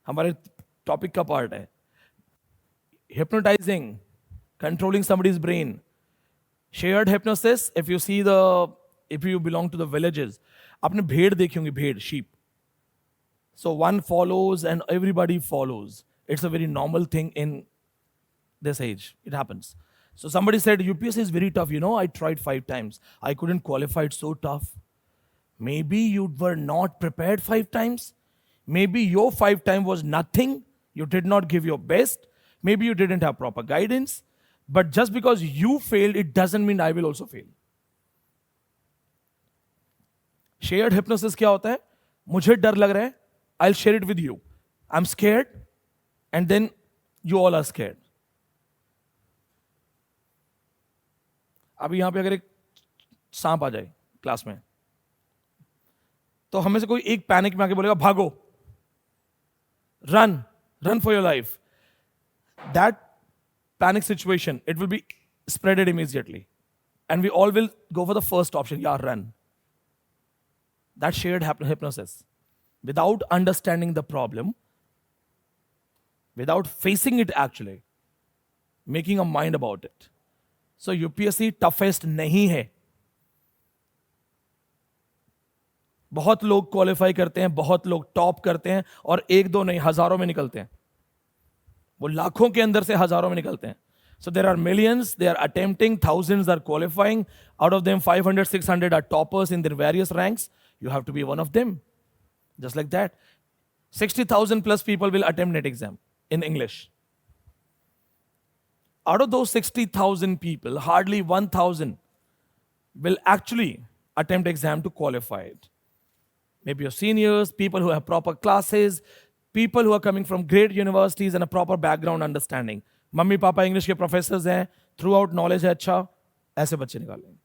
हमारे टॉपिक का पार्ट है. Hypnotizing, controlling somebody's brain. Shared hypnosis, if you belong to the villages, आपने भेड़ देखी होंगी, भेड़, sheep. So one follows and everybody follows. It's a very normal thing in this age. It happens. So somebody said, UPSC is very tough. I tried 5 times. I couldn't qualify. It's so tough. Maybe you were not prepared 5 times. Maybe your 5 time was nothing. You did not give your best. Maybe you didn't have proper guidance. But just because you failed, it doesn't mean I will also fail. Shared hypnosis क्या होता है? मुझे डर लग रहा है. I'll share it with you. I'm scared. And then you all are scared. अभी यहां पे अगर एक सांप आ जाए क्लास में, तो हमें से कोई एक पैनिक में आके बोलेगा भागो, run for your life. That panic situation, it will be spreaded immediately. And we all will go for the first option, run. That shared hypnosis. Without understanding the problem, without facing it actually, making a mind about it. So UPSC toughest नहीं है. बहुत लोग qualify करते हैं, बहुत लोग top करते हैं, और एक दो नहीं, हजारों में निकलते हैं. वो लाखों के अंदर से हजारों में निकलते हैं. So there are millions, they are attempting, thousands are qualifying. Out of them, 500, 600 are toppers in their various ranks. You have to be one of them. Just like that. 60,000 plus people will attempt NET exam in English. Out of those 60,000 people, hardly 1,000 will actually attempt exam to qualify it. Maybe your seniors, people who have proper classes, people who are coming from great universities and a proper background understanding. Mummy papa English के professors हैं, through out knowledge है अच्छा, ऐसे बच्चे निकालेंगे.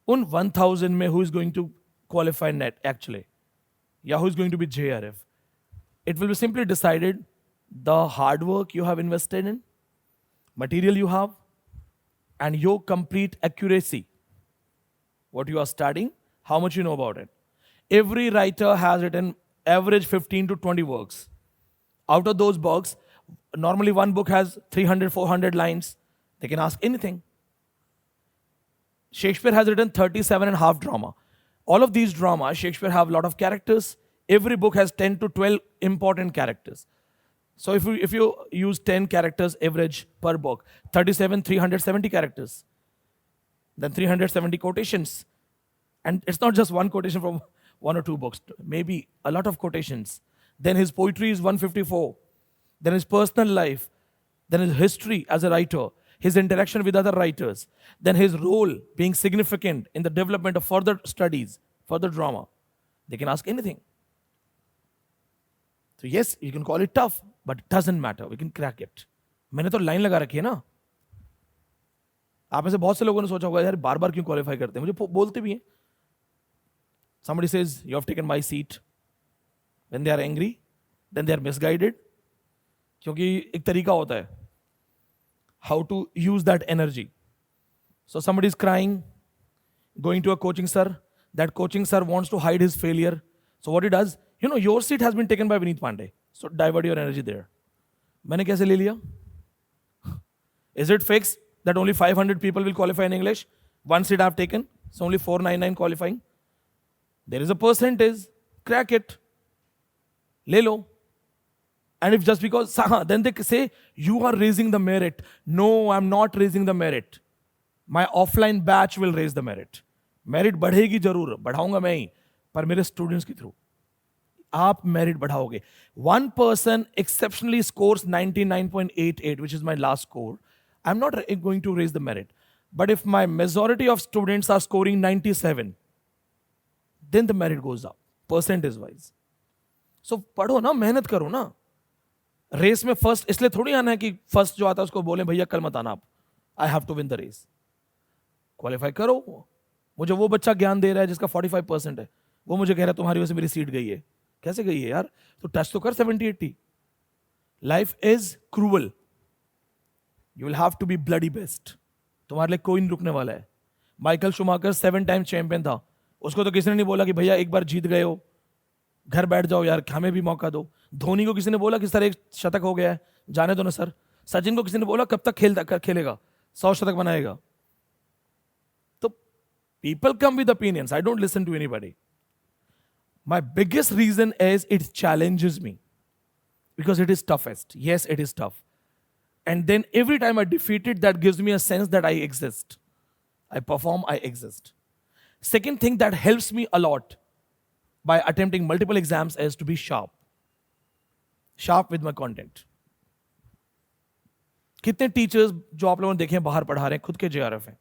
उन 1,000 में who is going to qualify NET actually? Yeah, who is going to be JRF? It will be simply decided the hard work you have invested in, material you have, and your complete accuracy. What you are studying, how much you know about it. Every writer has written average 15 to 20 works. Out of those books, normally one book has 300, 400 lines. They can ask anything. Shakespeare has written 37 and a half drama. All of these dramas, Shakespeare have a lot of characters. Every book has 10 to 12 important characters. So if you use 10 characters average per book, 37, 370 characters. Then 370 quotations. And it's not just one quotation from one or two books, maybe a lot of quotations. Then his poetry is 154. Then his personal life. Then his history as a writer. His interaction with other writers. Then his role being significant in the development of further studies, further drama. They can ask anything. So yes, you can call it tough, but it doesn't matter. We can crack it. मैंने तो line लगा रखी है ना. आप में से बहुत से लोगों ने सोचा होगा यार बार बार क्यों क्वालिफाई करते हैं, मुझे बोलते भी हैं. Somebody says, you have taken my seat. When they are angry, then they are misguided. क्योंकि एक तरीका होता है how to use that energy. So somebody is crying, going to a coaching sir. That coaching sir wants to hide his failure. So what he does, your seat has been taken by Vineet Pandey. So divert your energy there. मैंने कैसे ले लिया? Is it fixed that only 500 people will qualify in English? One seat I've taken, so only 499 qualifying. There is a percentage, crack it. ले लो. And if just because, then they say, you are raising the merit. No, I'm not raising the merit. My offline batch will raise the merit. Merit बढ़ेगी जरूर, बढ़ाऊंगा मैं ही, पर मेरे students के through. आप merit बढ़ाओगे. One person exceptionally scores 99.88, which is my last score. I'm not going to raise the merit. But if my majority of students are scoring 97, then the merit goes up, percentage wise. So पढ़ो ना, मेहनत करो ना. Race में first इसलिए थोड़ी आना है कि फर्स्ट जो आता है उसको बोले भैया कल मत आना आप. I have to win the race. Qualify करो. मुझे वो बच्चा ज्ञान दे रहा है जिसका 45% है, वो मुझे कह रहा है तुम्हारी वजह से मेरी सीट गई है. कैसे गई है यार? तो टच तो कर 70-80. Life is cruel. You will have to be bloody best. तुम्हारे लिए कोई नहीं रुकने वाला है. माइकल शुमाकर 7 टाइम चैंपियन था. उसको तो किसी ने नहीं बोला कि भैया एक बार जीत गए हो, घर बैठ जाओ यार, हमें भी मौका दो। धोनी को किसी ने बोला कि सर एक शतक हो गया है, जाने दो ना सर। सचिन को किसी ने बोला कब तक खेलेगा, 100 शतक बनाएगा। तो people come with opinions, I don't listen to anybody. My biggest reason is it challenges me because it is toughest. Yes, it is tough. And then every time I defeat it, that gives me a sense that I exist. I perform, I exist. Second thing that helps me a lot by attempting multiple exams is to be sharp. Sharp with my content. कितने teachers जो आप लोगों ने देखे हैं बाहर पढ़ा रहे हैं, खुद के JRF हैं,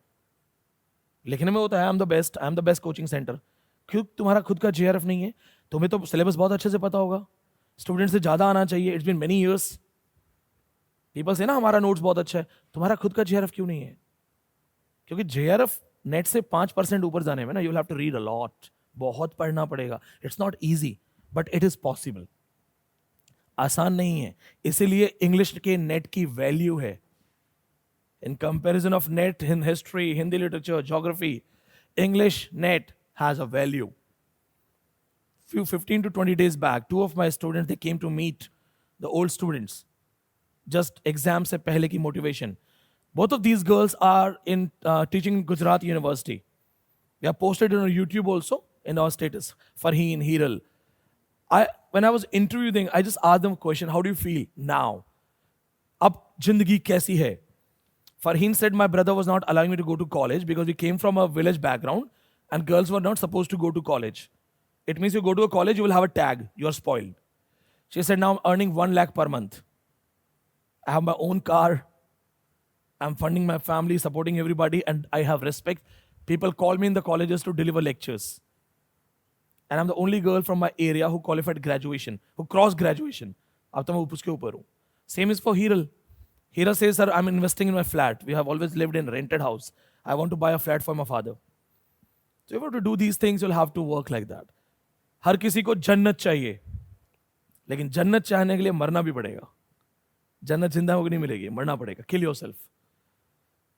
लिखने में होता है I am the best coaching centre. क्यों? तुम्हारा खुद का JRF नहीं है, तुम्हें तो सिलेबस बहुत अच्छे से पता होगा, स्टूडेंट से ज्यादा आना चाहिए, it's been many years. People से ना हमारा नोट्स बहुत अच्छा है, तुम्हारा खुद का JRF क्यों नहीं है? क्योंकि JRF नेट से 5% ऊपर जाने में ना, you will have to read a lot, बहुत पढ़ना पड़ेगा। It's not easy but it is possible. आसान नहीं है, इसीलिए इंग्लिश के नेट की वैल्यू है। In comparison of net in history, Hindi literature, geography, English net has a value. Few 15 to 20 days back, two of my students, they came to meet the old students. Just exam se pehle ki motivation. Both of these girls are in teaching in Gujarat University. They are posted on YouTube also in our status. Farheen, Hiral. When I was interviewing, I just asked them a question, how do you feel now? Ab jindagi kaisi hai? Farheen said, my brother was not allowing me to go to college because we came from a village background. And girls were not supposed to go to college. It means you go to a college, you will have a tag, you are spoiled. She said, now I'm earning 1 lakh per month. I have my own car. I'm funding my family, supporting everybody, and I have respect. People call me in the colleges to deliver lectures. And I'm the only girl from my area who qualified graduation, who crossed graduation. Ab to main uske upar hu. Same is for Hiral. Hira says, sir, I'm investing in my flat. We have always lived in rented house. I want to buy a flat for my father. So if you have to do these things, you'll have to work like that. हर किसी को जन्नत चाहिए, लेकिन जन्नत चाहने के लिए मरना भी पड़ेगा। जन्नत जिंदा होकर नहीं मिलेगी, मरना पड़ेगा। Kill yourself.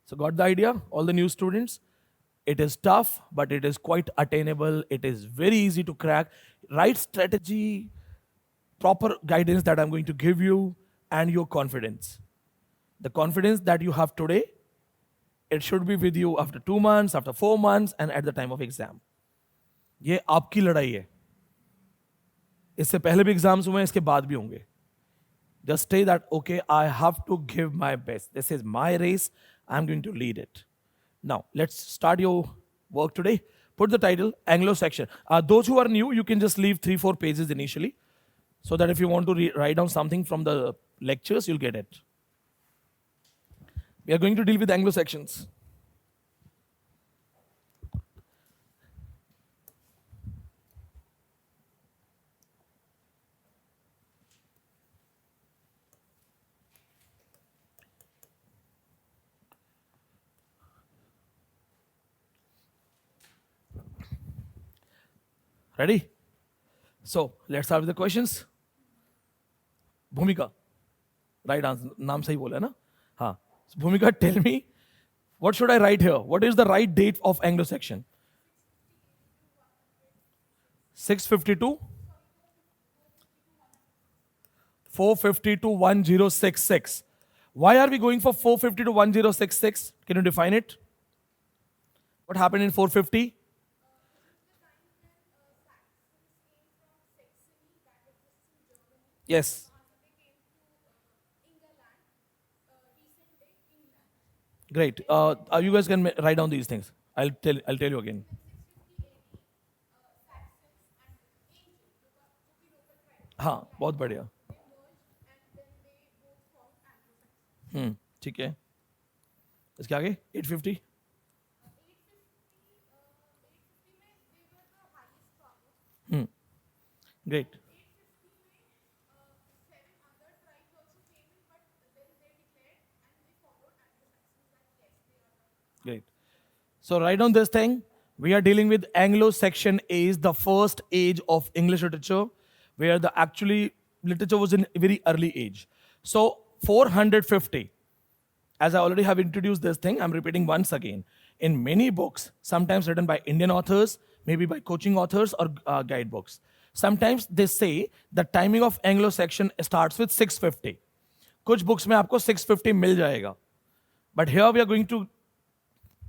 So got the idea? All the new students, it is tough, but it is quite attainable. It is very easy to crack. Right strategy, proper guidance that I'm going to give you, and your confidence. The confidence that you have today, it should be with you after 2 months, after 4 months, and at the time of exam. ये आपकी लड़ाई है। इससे पहले भी exams हुए हैं, इसके बाद भी होंगे। Just say that, okay, I have to give my best. This is my race. I'm going to lead it. Now, let's start your work today. Put the title, Anglo section. Those who are new, you can just leave 3-4 pages initially, so that if you want to write down something from the lectures, you'll get it. We are going to deal with Anglo sections. Ready? So let's start with the questions. Bhumika, right answer. नाम सही बोला ना? हाँ. So, Bhumika, tell me, what should I write here? What is the right date of Anglo section? 652? 450 to 1066. Why are we going for 450 to 1066? Can you define it? What happened in 450? Yes. Great. You guys can write down these things. I'll tell you again. हाँ, बहुत बढ़िया। ठीक है। इसके आगे 850. Great. Great. So write down this thing. We are dealing with Anglo section is the first age of English literature, where the actually literature was in a very early age. So 450. As I already have introduced this thing, I'm repeating once again. In many books, sometimes written by Indian authors, maybe by coaching authors or guidebooks. Sometimes they say the timing of Anglo-Saxon starts with 650. कुछ books में आपको 650 मिल जाएगा, but here we are going to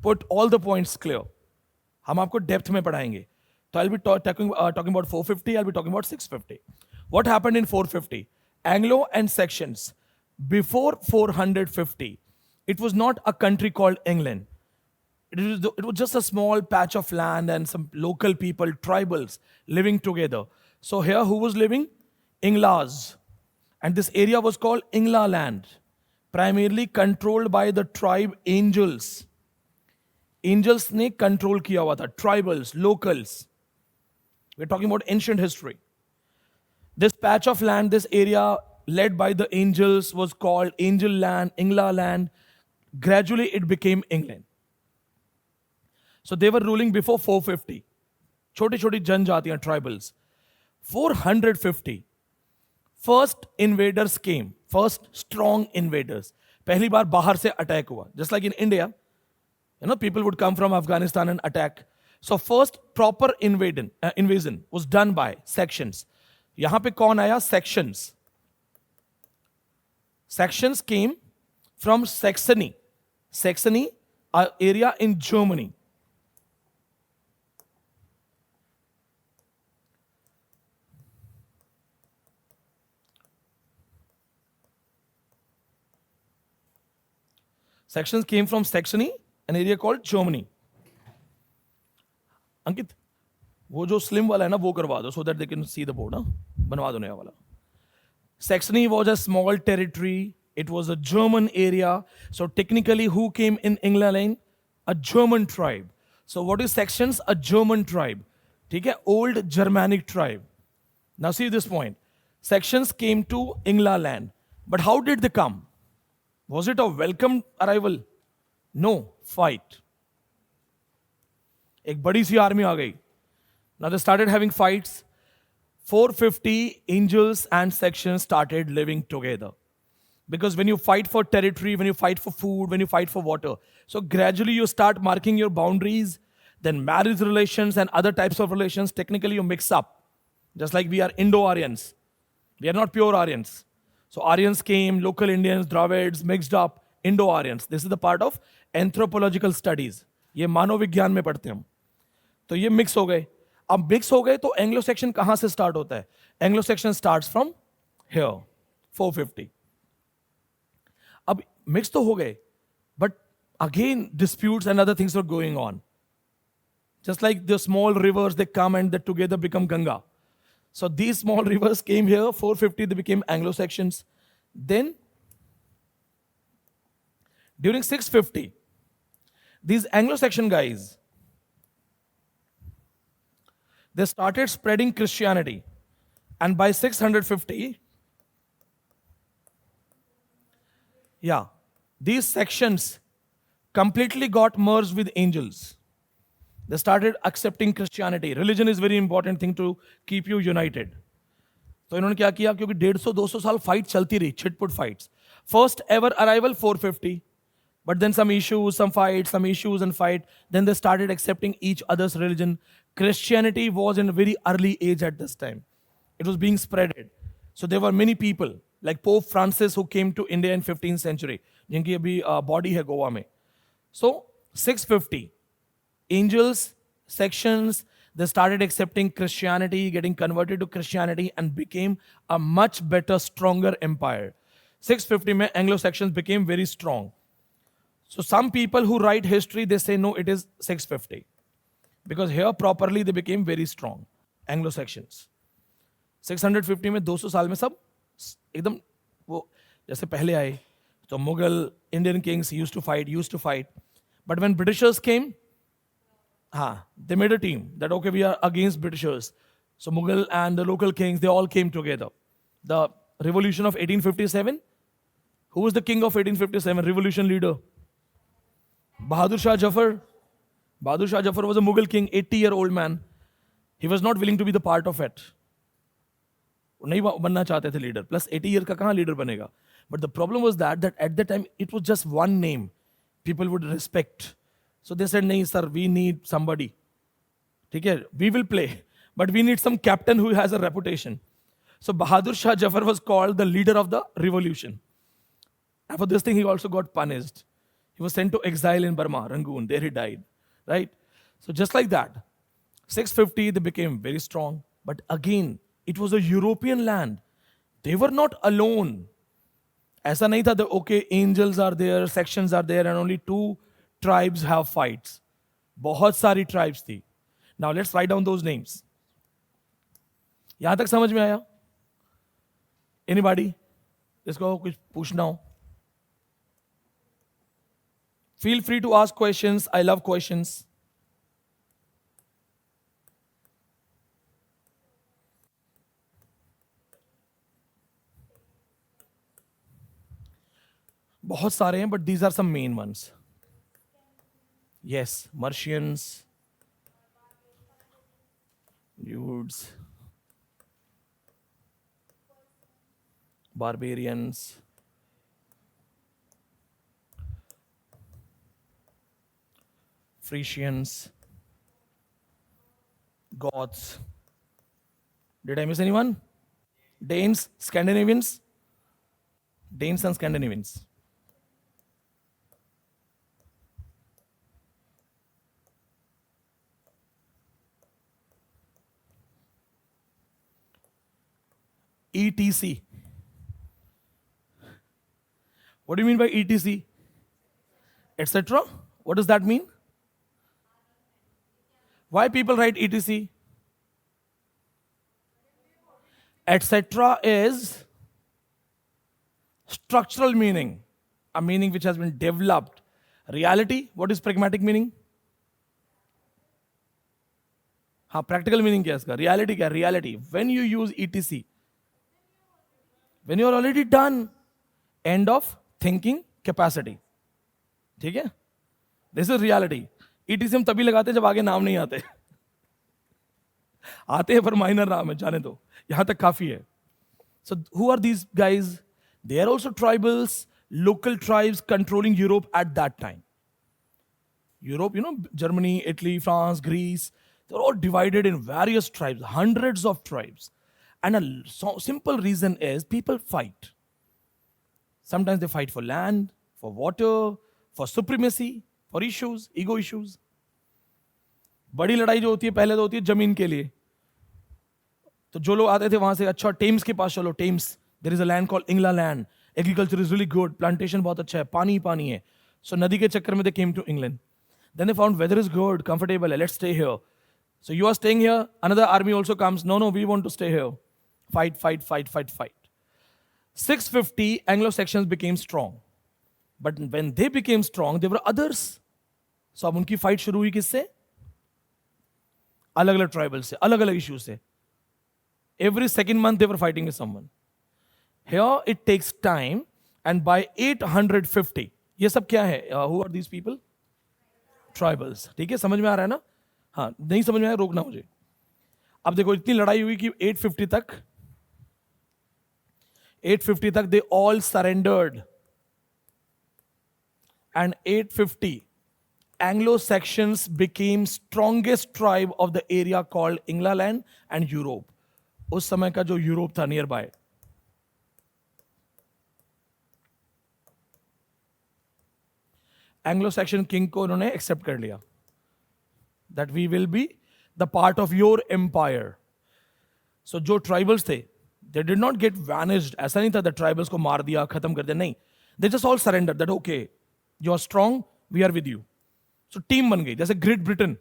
put all the points clear. हम आपको depth में पढ़ाएंगे. So I'll be talking about 450, I'll be talking about 650. What happened in 450? Anglo and Saxons. Before 450, it was not a country called England. It was just a small patch of land and some local people, tribals, living together. So here who was living? Inglas. And this area was called Ingla land, primarily controlled by the tribe Angels. Angels ने control किया हुआ था, tribals, locals. We're talking about ancient history. This patch of land, this area led by the Angels was called Angel land, Ingla land. Gradually it became England. So they were ruling before 450. छोटी छोटी जनजातियां, tribals. 450. First invaders came. First strong invaders. पहली बार बाहर से attack हुआ. Just like in India, people would come from Afghanistan and attack. So first proper invasion was done by Saxons. यहां पे कौन आया? Saxons. Saxons came from Saxony. Saxony, an area in Germany. Saxons came from Saxony, an area called Germany. अंकित, वो जो slim वाला है ना वो करवा दो, so that they can see the board. बनवा दो नया वाला. Saxony was a small territory. It was a German area. So technically, who came in England? A German tribe. So what is Saxons? A German tribe. ठीक है? Old Germanic tribe. Now see this point. Saxons came to England. But how did they come? Was it a welcome arrival? No, fight. एक बड़ी सी army आ गई. Now they started having fights. 450 angels and Saxons started living together. Because when you fight for territory, when you fight for food, when you fight for water, so gradually you start marking your boundaries, then marriage relations and other types of relations, technically you mix up. Just like we are Indo-Aryans. We are not pure Aryans. So Aryans came, local Indians, Dravids, mixed up, Indo-Aryans. This is the part of anthropological studies. ये मानव विज्ञान में पढ़ते हम. तो ये mix हो गए. अब मिक्स हो गए तो एंग्लो सेक्शन कहां से स्टार्ट होता है? Anglo Saxon starts from here 450. अब मिक्स तो हो गए, but again disputes and other things are going on. Just like the small rivers, they come and they together become Ganga. So these small rivers came here, 450, they became Anglo-Saxons. Then, during 650, these Anglo-Saxon guys, they started spreading Christianity. And by 650, these sections completely got merged with angels. They started accepting Christianity. Religion is a very important thing to keep you united. तो इन्होंने क्या किया? क्योंकि 150-200 साल fight चलती रही, छिटपुट fights. First ever arrival 450, but then some issues, some fights, and fight. Then they started accepting each other's religion. Christianity was in a very early age at this time. It was being spreaded. So there were many people like Pope Francis who came to India in 15th century, जिनकी अभी body है गोवा में. So 650. Angels, Saxons, they started accepting Christianity, getting converted to Christianity, and became a much better, stronger empire. 650 mein Anglo-Saxons became very strong. So some people who write history, they say no, it is 650. Because here properly they became very strong. Anglo-Saxons. 650 में 200 साल में सब एकदम वो जैसे पहले आए. तो Mughal, Indian kings used to fight. But when Britishers came, they made a team that, okay, we are against Britishers. So Mughal and the local kings, they all came together. The revolution of 1857, who was the king of 1857, revolution leader? Bahadur Shah Jafar. Bahadur Shah Jafar was a Mughal king, 80-year-old man. He was not willing to be the part of it. नहीं बनना चाहते थे leader. Plus 80 year का कहाँ leader बनेगा? But the problem was that at that time, it was just one name. People would respect. So they said, nahi sir, we need somebody. ठीक है, we will play. but we need some captain who has a reputation. So Bahadur Shah Jafar was called the leader of the revolution. And for this thing, he also got punished. He was sent to exile in Burma, Rangoon. There he died, right? So just like that, 650, they became very strong. But again, it was a European land. They were not alone. ऐसा नहीं था that okay, angels are there, sections are there, and only 2 tribes have fights. बहुत सारी tribes थी. Now let's write down those names. यहां तक समझ में आया? Anybody? जिसको कुछ पूछना हो? Feel free to ask questions. I love questions. बहुत सारे हैं, but these are some main ones. Yes, Mercians, Yudes, barbarians, Frisians, Goths. Did I miss anyone? Danes, Scandinavians? Danes and Scandinavians. ETC. What do you mean by ETC? Etc. What does that mean? Why people write ETC? Etc. is structural meaning, a meaning which has been developed. Reality, what is pragmatic meaning? हाँ, practical meaning क्या है इसका? Reality क्या? Reality. When you use ETC, when you are already done, end of thinking capacity. ठीक है? This is reality. ETC हम तभी लगाते हैं जब आगे नाम नहीं आते. आते हैं पर माइनर नाम है, जाने दो. यहां तक काफी है. So who are these guys? They are also tribals, local tribes controlling Europe at that time. Europe, Germany, Italy, France, Greece, they're all divided in various tribes, hundreds of tribes. And a simple reason is people fight. Sometimes they fight for land, for water, for supremacy, for issues, ego issues. बड़ी लड़ाई जो होती है पहले तो होती है जमीन के लिए. तो जो लोग आते थे वहां से, अच्छा टेम्स के पास चलो, Thames, there is a land called England, agriculture is really good, plantation बहुत अच्छा है, पानी ही पानी है. सो नदी के चक्कर में they came to England. Then they found weather is good, comfortable है, let's stay here. So you are staying here, another army also comes, no, we want to stay here. Fight. 650, Anglo-Saxons became strong. But when they became strong, there were others. So अब उनकी fight शुरू हुई किससे? अलग अलग tribal से, अलग अलग इश्यूज से. Every second month they were fighting with someone. Here it takes time, and by 850, ये सब क्या है? Who are these people? Tribals. ठीक है, समझ में आ रहा है ना? हाँ, नहीं समझ में आया रोकना मुझे. अब देखो इतनी लड़ाई हुई कि 850 तक they all surrendered. And 850 Anglo-Saxons became strongest tribe of the area called England and Europe. उस समय का जो यूरोप था नियर बाय. एंग्लो-सैक्सन किंग को उन्होंने एक्सेप्ट कर लिया. That we will be the part of your empire. So जो tribals थे, they did not get vanished. ऐसा नहीं था that tribals को मार दिया, खत्म कर दिया, नहीं. They just all surrendered. That okay, you are strong, we are with you. So team बन गई, जैसे great Britain.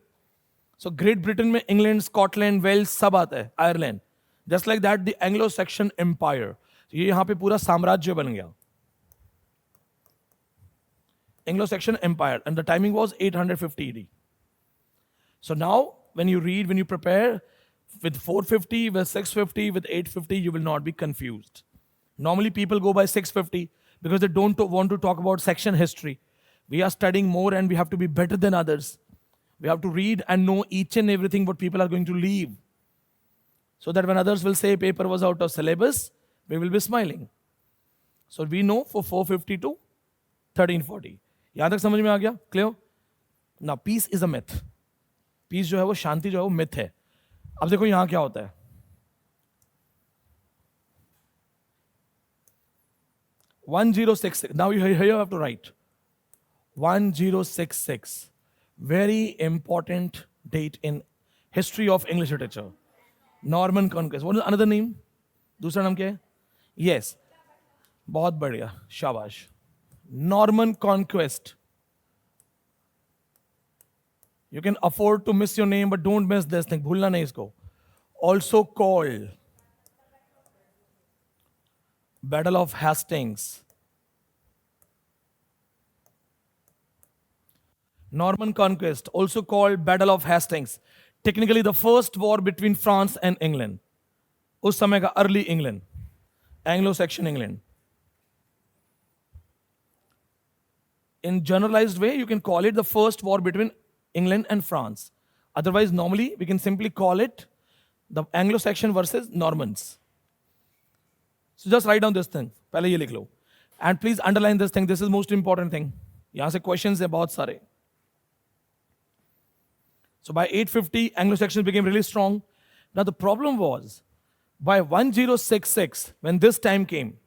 So great Britain में इंग्लैंड, स्कॉटलैंड, वेल्स सब आता है, Ireland. Just like that, the Anglo-Saxon Empire. ये यहाँ पे पूरा साम्राज्य बन गया. Anglo-Saxon Empire, and the timing was 850 AD. So now, when you read, when you prepare, with 450, with 650, with 850, you will not be confused. Normally, people go by 650 because they don't want to talk about section history. We are studying more and we have to be better than others. We have to read and know each and everything what people are going to leave. So that when others will say paper was out of syllabus, we will be smiling. So we know for 450 to 1340. यहाँ तक समझ में आ गया? Clear? Now, peace is a myth. Peace जो है वो, शांति जो है वो मिथ है. अब देखो यहां क्या होता है, 1066. Now here you have to write 1066. Very important date in history of English literature. Norman conquest. What is another name? दूसरा नाम क्या है? Yes. बहुत बढ़िया, शाबाश. Norman conquest. You can afford to miss your name, but don't miss this thing. भूलना नहीं इसको. Also called Battle of Hastings. Norman conquest, also called Battle of Hastings. Technically the first war between France and England. उस समय का early England, Anglo-Saxon England. In generalized way, you can call it the first war between England and France. Otherwise, normally we can simply call it the Anglo-Saxon versus Normans. So just write down this thing. पहले ये लिख लो. And please underline this thing. This is most important thing. यहाँ से questions है बहुत सारे. So by 850, Anglo-Saxons became really strong. Now the problem was, by 1066, when this time came,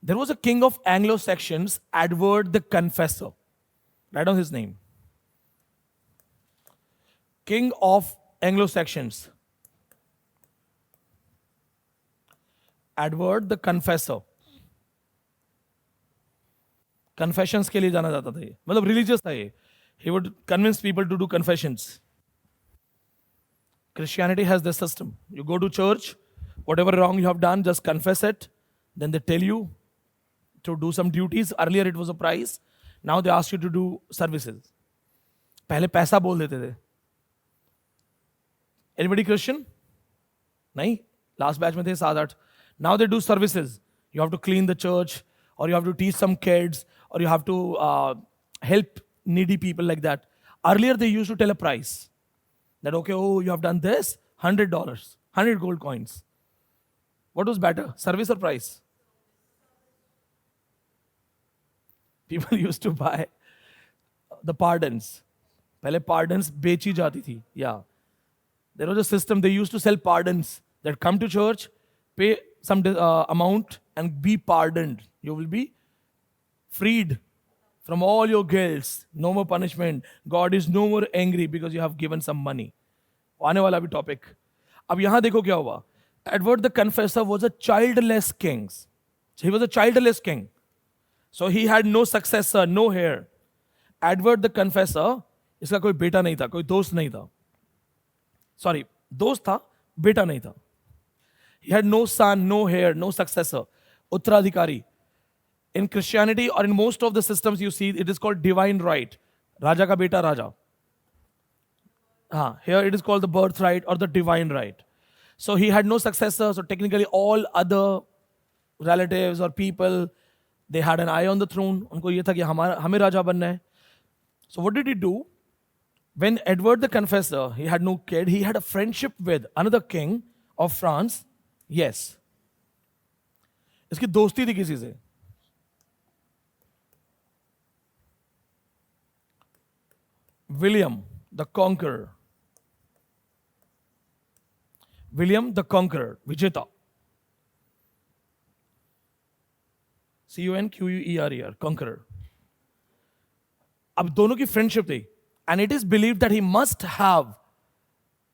there was a king of Anglo-Saxons, Edward the Confessor. Write down his name. King of Anglo-Saxons, Edward the Confessor. Confessions के लिए जाना जाता था ये, मतलब religious था ये. He would convince people to do confessions. Christianity has this system. You go to church, whatever wrong you have done, just confess it. Then they tell you to do some duties. Earlier it was a price. Now they ask you to do services. पहले पैसा बोल देते थे. Anybody Christian? नहीं. Last batch में थे 7-8. Now they do services. You have to clean the church, or you have to teach some kids, or you have to help needy people like that. Earlier they used to tell a price. That okay, oh, you have done this, $100, 100 gold coins. What was better, service or price? People used to buy the pardons. पहले pardons बेची जाती थी. Yeah. There was a system, they used to sell pardons that come to church, pay some amount and be pardoned. You will be freed from all your guilts. No more punishment. God is no more angry because you have given some money. आने वाला भी topic. अब यहां देखो क्या हुआ. Edward the Confessor was a childless king. He was a childless king. So he had no successor, no heir. Edward the Confessor, इसका कोई बेटा नहीं था, कोई दोस्त नहीं था. Sorry, दोस्त था, बेटा नहीं था. He had no son, no heir, no successor. उत्तराधिकारी. In Christianity or in most of the systems you see, it is called divine right. Raja ka beta Raja. Here it is called the birthright or the divine right. So he had no successor. So technically all other relatives or people, they had an eye on the throne. उनको ये था कि हमें राजा बनना है. So what did he do? When Edward the Confessor, he had no kid, he had a friendship with another king of France. Yes. इसकी दोस्ती थी किसी से. William the Conqueror. William the Conqueror, Vijeta. Conqueror, Conqueror. अब दोनों की friendship थी. And it is believed that he must have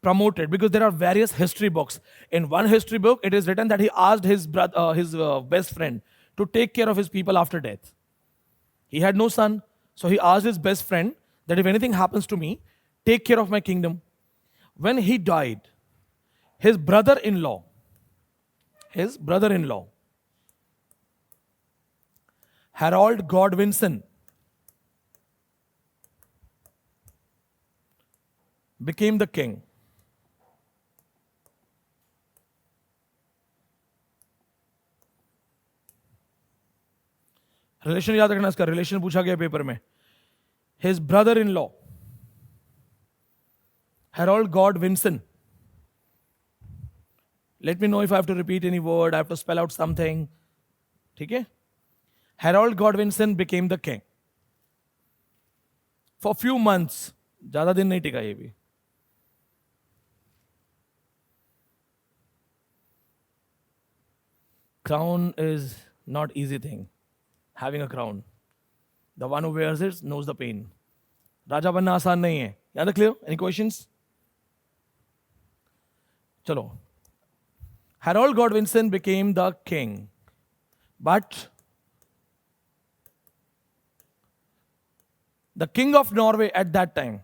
promoted, because there are various history books. In one history book, it is written that he asked his brother, his best friend, to take care of his people after death. He had no son, so he asked his best friend that if anything happens to me, take care of my kingdom. When he died, his brother-in-law, Harold Godwinson, became the king. Relation याद रखना, इसका relation पूछा गया paper में. His brother-in-law, Harold Godwinson. Let me know if I have to repeat any word, I have to spell out something. ठीक है? Harold Godwinson became the king. For few months, ज़्यादा दिन नहीं टिका ये भी. Crown is not easy thing. Having a crown. The one who wears it knows the pain. राजा बनना आसान नहीं है. याद है clear? Any questions? चलो. Harold Godwinson became the king, but the king of Norway at that time,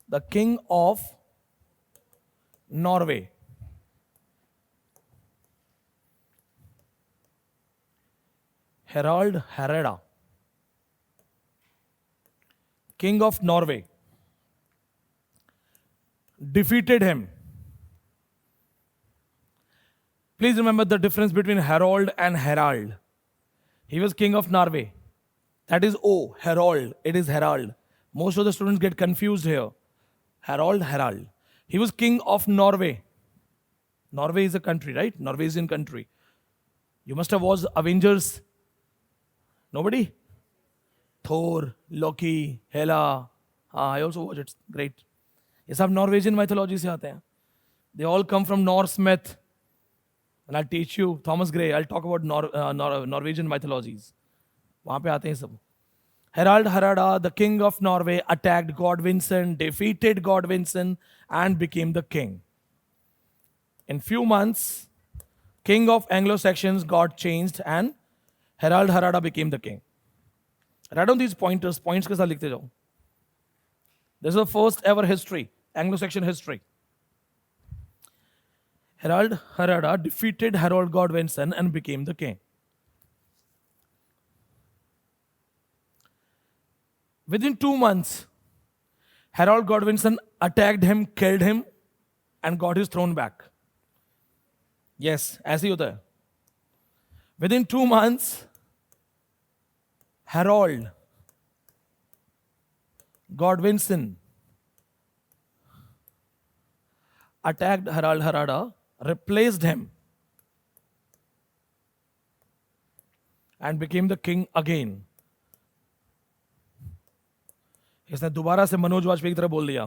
the king of Norway, Harald Harada, king of Norway, defeated him. Please remember the difference between Harold and Harald. He was king of Norway. That is O, Harold. It is Harald. Most of the students get confused here. Harold, Harald. He was king of Norway. Norway is a country, right? Norwegian country. You must have watched Avengers. Nobody? Thor, Loki, Hela. I also watched it. Great. ये सब Norwegian mythology से आते हैं. They all come from Norse myth. And I'll teach you Thomas Gray. I'll talk about Norwegian mythologies. वहाँ पे आते हैं सब. Harald Harada, the king of Norway, attacked Godwinson, defeated Godwinson, and became the king. In few months, king of Anglo-Saxons got changed, and Harald Harada became the king. Write down these pointers. Points के साथ लिखते जाओ. This is the first ever history, Anglo-Saxon history. Harald Harada defeated Harold Godwinson and became the king. Within 2 months, Harold Godwinson attacked him, killed him, and got his throne back. Yes, ऐसे ही होता है. Within 2 months, Harold Godwinson attacked Harald Harada, replaced him, and became the king again. इसने दोबारा से मनोज वाजपेयी की तरह बोल दिया,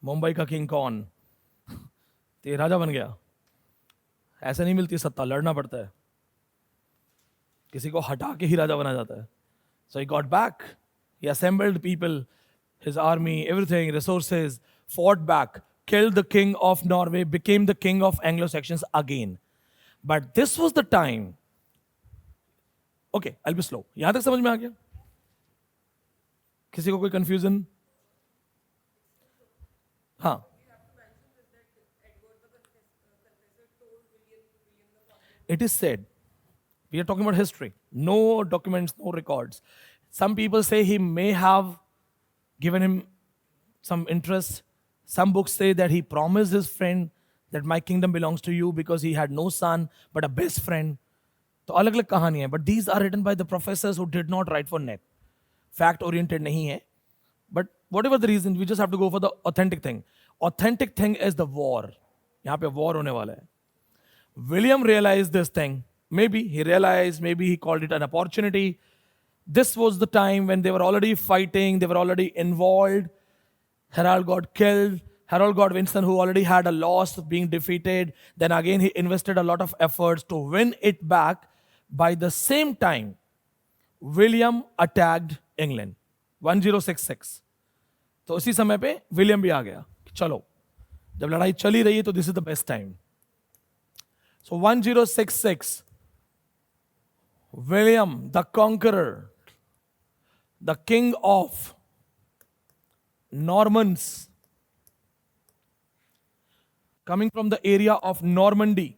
मुंबई का किंग कौन? तो ये राजा बन गया. ऐसे नहीं मिलती सत्ता, लड़ना पड़ता है. किसी को हटा के ही राजा बना जाता है. So he got back. He assembled people, his army, everything, resources, fought back, killed the king of Norway, became the king of Anglo-Saxons again. But this was the time. Okay, I'll be slow. यहां तक समझ में आ गया? किसी को कोई confusion? हाँ. It is said, we are talking about history. No documents, no records. Some people say he may have given him some interest. Some books say that he promised his friend that my kingdom belongs to you because he had no son but a best friend. तो अलग अलग कहानी है. But these are written by the professors who did not write for net. Fact oriented नहीं है. But whatever the reason, we just have to go for the authentic thing. Authentic thing is the war. यहाँ पे war होने वाला है. William realized this thing. Maybe he realized, maybe he called it an opportunity. This was the time when they were already fighting, they were already involved. Harold got killed. Harold Godwinson, who already had a loss of being defeated, then again he invested a lot of efforts to win it back. By the same time, William attacked England. 1066. तो उसी समय पे William भी आ गया. चलो, जब लड़ाई चली रही है तो this is the best time. So 1066, William the Conqueror, the king of Normans, coming from the area of Normandy,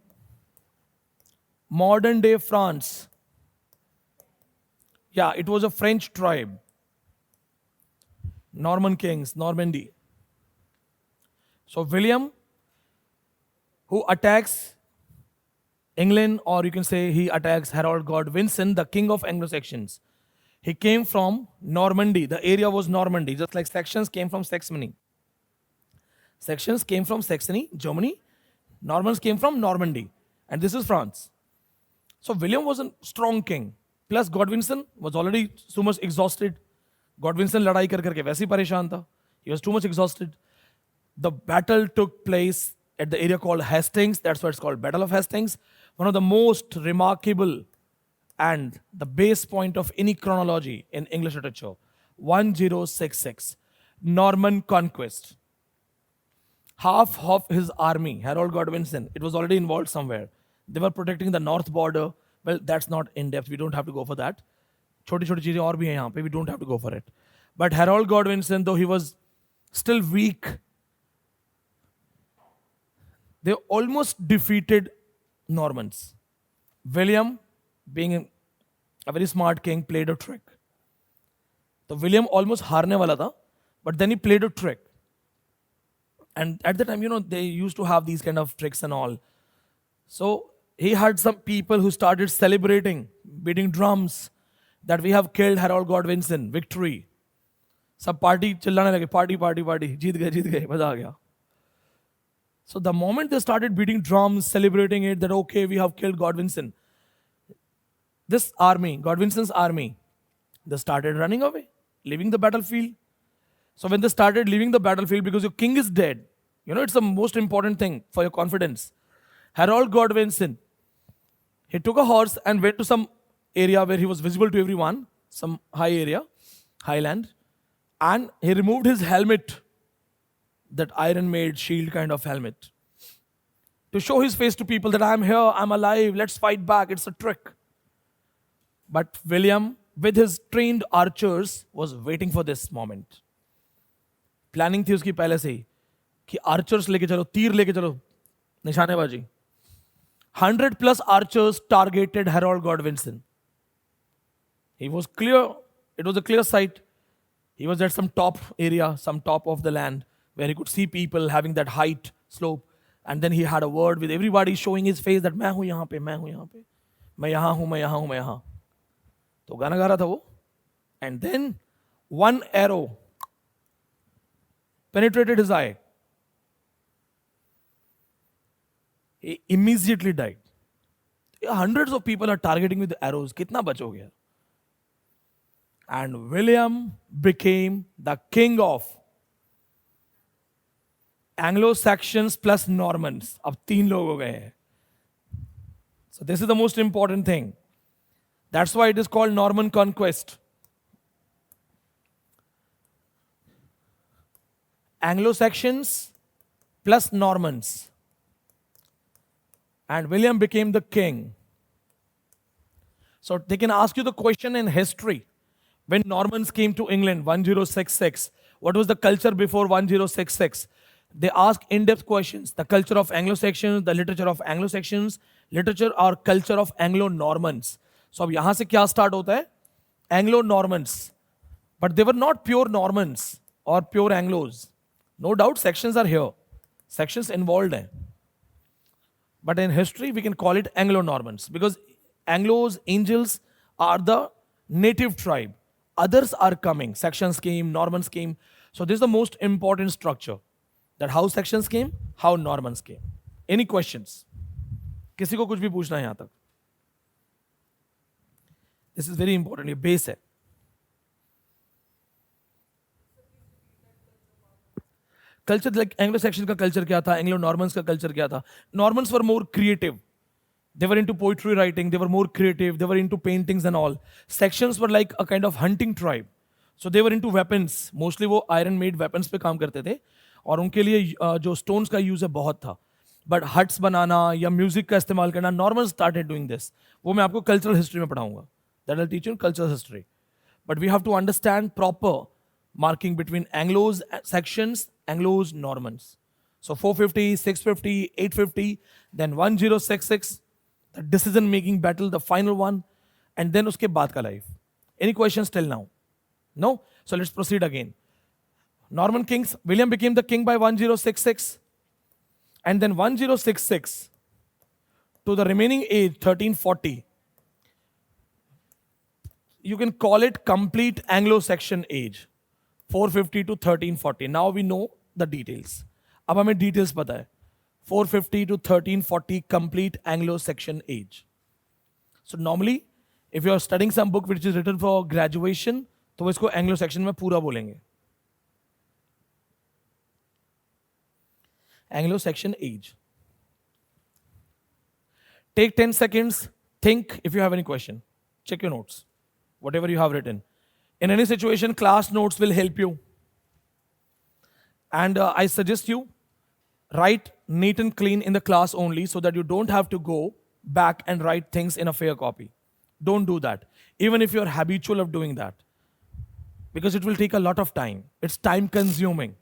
modern day France. Yeah, it was a French tribe. Norman kings, Normandy. So William, who attacks England, or you can say he attacks Harold Godwinson, the king of Anglo-Saxons. He came from Normandy. The area was Normandy, just like Saxons came from Saxony. Saxons came from Saxony, Germany. Normans came from Normandy. And this is France. So William was a strong king. Plus Godwinson was already so much exhausted. Godwinson लड़ाई कर करके वैसे ही परेशान था. He was too much exhausted. The battle took place at the area called Hastings. That's why it's called Battle of Hastings. One of the most remarkable and the base point of any chronology in English literature. 1066, Norman conquest. Half of his army, Harold Godwinson, it was already involved somewhere. They were protecting the north border. Well, that's not in depth. We don't have to go for that. छोटी छोटी चीजें और भी हैं यहाँ पे. We don't have to go for it. But Harold Godwinson, though he was still weak, they almost defeated Normans. William, being a very smart king, played a trick. So William almost हारने वाला था, but then he played a trick. And at the time, they used to have these kind of tricks and all. So he had some people who started celebrating, beating drums, that we have killed Harold Godwinson, victory. सब party चिल्लाने लगे, party party party, जीत गए, मजा आ गया. So the moment they started beating drums, celebrating it, that okay, we have killed Godwinson, this army, Godwinson's army, they started running away, leaving the battlefield. So when they started leaving the battlefield, because your king is dead, it's the most important thing for your confidence. Harold Godwinson, he took a horse and went to some area where he was visible to everyone, some high area, highland, and he removed his helmet, that iron-made shield kind of helmet, to show his face to people that I'm here, I'm alive, let's fight back, it's a trick. But William, with his trained archers, was waiting for this moment. Planning थी उसकी पहले से ही कि archers लेके चलो, तीर लेके चलो, निशानेबाजी. 100+ archers targeted Harold Godwinson. He was clear, it was a clear sight. He was at some top area, some top of the land, where he could see people having that height slope. And then he had a word with everybody, showing his face that मैं हूं यहाँ पे, मैं हूं यहाँ पे, मैं यहाँ हूं, मैं यहाँ हूं, मैं यहाँ. तो गाना गा रहा था वो. And then one arrow penetrated his eye. He immediately died. Hundreds of people are targeting with arrows. कितना बचोगे? And William became the king of Anglo-Saxons plus Normans. अब 3 लोग हो गए हैं. So this is the most important thing. That's why it is called Norman conquest. Anglo-Saxons plus Normans. And William became the king. So they can ask you the question in history. When Normans came to England, 1066, what was the culture before 1066? They ask in-depth questions. The culture of Anglo-Saxons, the literature of Anglo-Saxons, literature or culture of Anglo-Normans. So अब यहाँ से क्या start होता है? Anglo-Normans. But they were not pure Normans or pure Anglos. No doubt sections are here. Sections involved हैं. But in history, we can call it Anglo-Normans, because Anglos, Angels are the native tribe. Others are coming. Sections came, Normans came. So this is the most important structure. That how sections came, how Normans came. Any questions? किसी को कुछ भी पूछना है यहाँ तक? This is very important. ये base है. Culture, like Anglo-Saxon का culture क्या था? Anglo-Normans का culture क्या था? Normans were more creative. They were into poetry writing. They were more creative. They were into paintings and all. Saxons were like a kind of hunting tribe. So they were into weapons. Mostly वो iron-made weapons पे काम करते थे. और उनके लिए जो stones का use है बहुत था. But huts बनाना या music का इस्तेमाल करना, Normans started doing this. वो मैं आपको cultural history में पढ़ाऊंगा. That will teach you in cultural history. But we have to understand proper marking between Anglos, Saxons, Anglos, Normans. So 450, 650, 850, then 1066, the decision-making battle, the final one, and then uske baad ka life. Any questions till now? No? So let's proceed again. Norman kings, William became the king by 1066, and then 1066 to the remaining age, 1340. You can call it complete Anglo-Saxon age. 450 to 1340. Now we know the details. अब हमें details पता है. 450 to 1340 complete Anglo-Saxon age. So normally, if you are studying some book which is written for graduation, तो इसको Anglo-Saxon में पूरा बोलेंगे. Anglo-Saxon age. Take 10 seconds, think if you have any question. Check your notes, whatever you have written. In any situation, class notes will help you. And I suggest you write neat and clean in the class only so that you don't have to go back and write things in a fair copy. Don't do that, even if you're habitual of doing that, because it will take a lot of time. It's time consuming.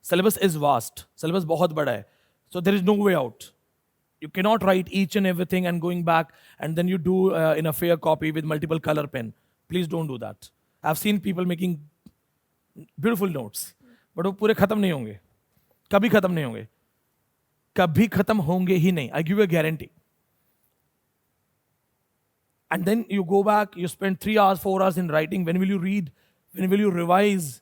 Syllabus is vast. Syllabus बहुत बड़ा है. So there is no way out. You cannot write each and everything and going back and then you do in a fair copy with multiple color pen. Please don't do that. I've seen people making beautiful notes, but वो पूरे खत्म नहीं होंगे. कभी खत्म नहीं होंगे. कभी खत्म होंगे ही नहीं. I give you a guarantee. And then you go back, you spend 3 hours, 4 hours in writing. When will you read? When will you revise?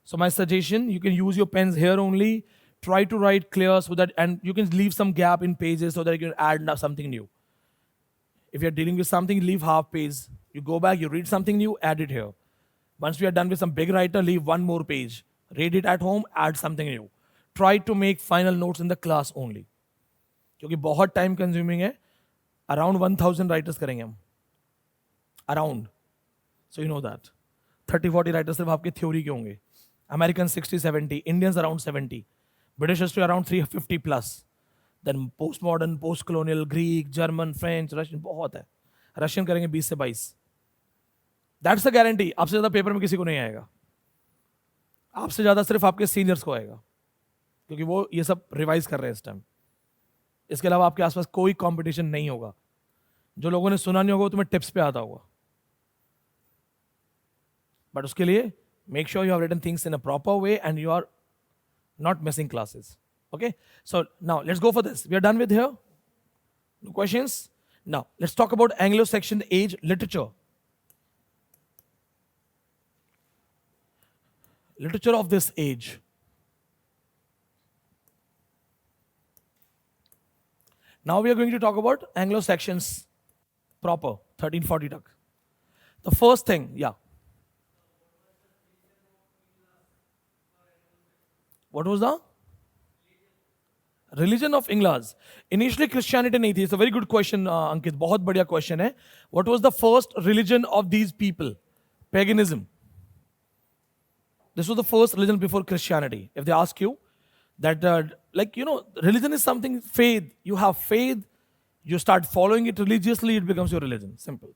So my suggestion, you can use your pens here only. Try to write clear so that, and you can leave some gap in pages so that you can add something new. If you're dealing with something, leave half page. You go back, you read something new, add it here. Once we are done with some big writer, leave one more page. Read it at home, add something new. Try to make final notes in the class only. क्योंकि बहुत time consuming है. Around 1000 writers करेंगे हम. Around. So you know that. 30-40 writers सिर्फ आपके theory के होंगे. Americans 60-70, Indians around 70. British history around 350 plus. Then postmodern, post-colonial, Greek, German, French, Russian, बहुत है. Russian करेंगे 20 से 22. That's the guarantee. आपसे ज़्यादा पेपर में किसी को नहीं आएगा. आपसे ज़्यादा सिर्फ आपके सीनियर्स को आएगा. क्योंकि वो ये सब रिवाइज कर रहे हैं इस टाइम. इसके अलावा आपके आसपास कोई कंपटीशन नहीं होगा. जो लोगों ने सुना नहीं होगा वो तुम्हें टिप्स पे आता होगा. बट उसके लिए make sure you have written things in a proper way and you are not missing classes. Okay? So now let's go for this. We are done with here. No questions? Now let's talk about Anglo-Saxon age literature. Literature of this age. Now we are going to talk about Anglo-Saxons proper, 1340 tak. The first thing, yeah. What was the religion of England? Initially Christianity नहीं थी. It's a very good question, Ankit. बहुत बढ़िया question है. What was the first religion of these people? Paganism. This was the first religion before Christianity. If they ask you that, religion is something, faith. You have faith, you start following it religiously, it becomes your religion. Simple.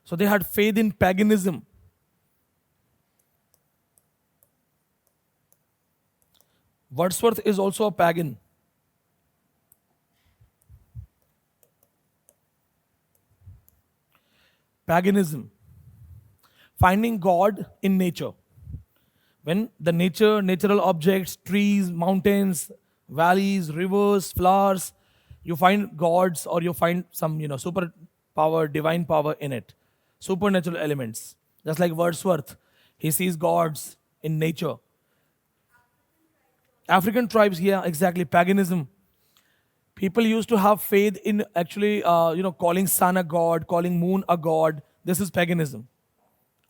So they had faith in paganism. Wordsworth is also a pagan. Paganism. Finding God in nature. When the natural objects, trees, mountains, valleys, rivers, flowers, you find gods or you find some, super power, divine power in it. Supernatural elements. Just like Wordsworth, he sees gods in nature. African tribes, yeah, exactly. Paganism. People used to have faith in actually, calling sun a god, calling moon a god. This is paganism.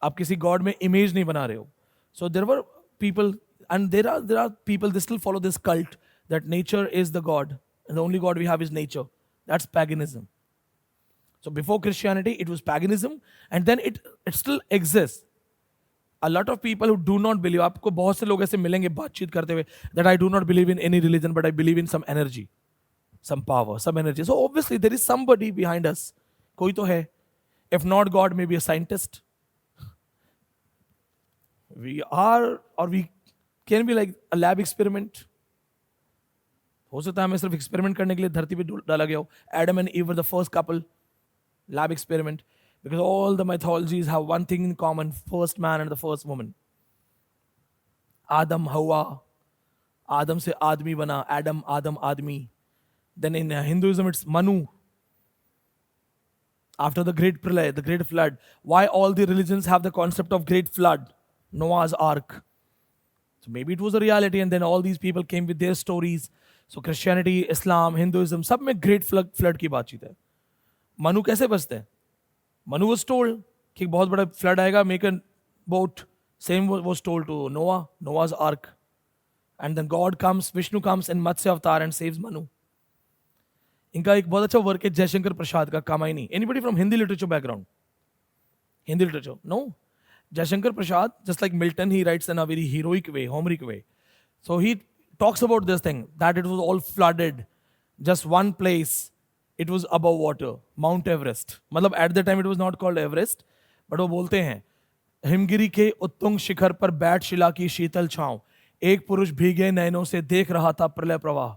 आप किसी god में image नहीं बना रहे हो. So there were people, and there are people, they still follow this cult that nature is the god, and the only god we have is nature. That's paganism. So before Christianity, it was paganism, and then it still exists. A lot of people who do not believe, आपको बहुत से लोग ऐसे मिलेंगे बातचीत करते हुए, that I do not believe in any religion, but I believe in some energy, some power, some energy. So obviously there is somebody behind us. कोई तो है. If not God, maybe a scientist. We are, or we can be like a lab experiment. हो सकता है हमें सिर्फ experiment करने के लिए धरती पे डाला गया हो. Adam and Eve were the first couple. Lab experiment. Because all the mythologies have one thing in common, first man and the first woman. Adam, Hawa. Adam se आदमी बना. Adam, आदमी. Then in Hinduism it's Manu. After the great pralay, the great flood. Why all the religions have the concept of great flood? Noah's Ark. So maybe it was a reality and then all these people came with their stories. So Christianity, Islam, Hinduism, सब में great flood की बातचीत है. मनु कैसे बचते हैं? Manu was told कि बहुत बड़ा flood आएगा, make a boat. Same was told to Noah, Noah's Ark. And then God comes, Vishnu comes in Matsya avatar and saves Manu. इनका एक बहुत अच्छा वर्क है जयशंकर प्रसाद का, Kamayani. Anybody from Hindi literature background? Hindi literature? No? Jayashankar Prasad, just like Milton, he writes in a very heroic way, Homeric way. So he talks about this thing, that it was all flooded. Just one place, it was above water, Mount Everest. मतलब at the time it was not called Everest, but वो बोलते हैं, हिमगिरी के उत्तुंग शिखर पर बैठ शिला की शीतल छांव, एक पुरुष भीगे नयनों से देख रहा था प्रलय प्रवाह.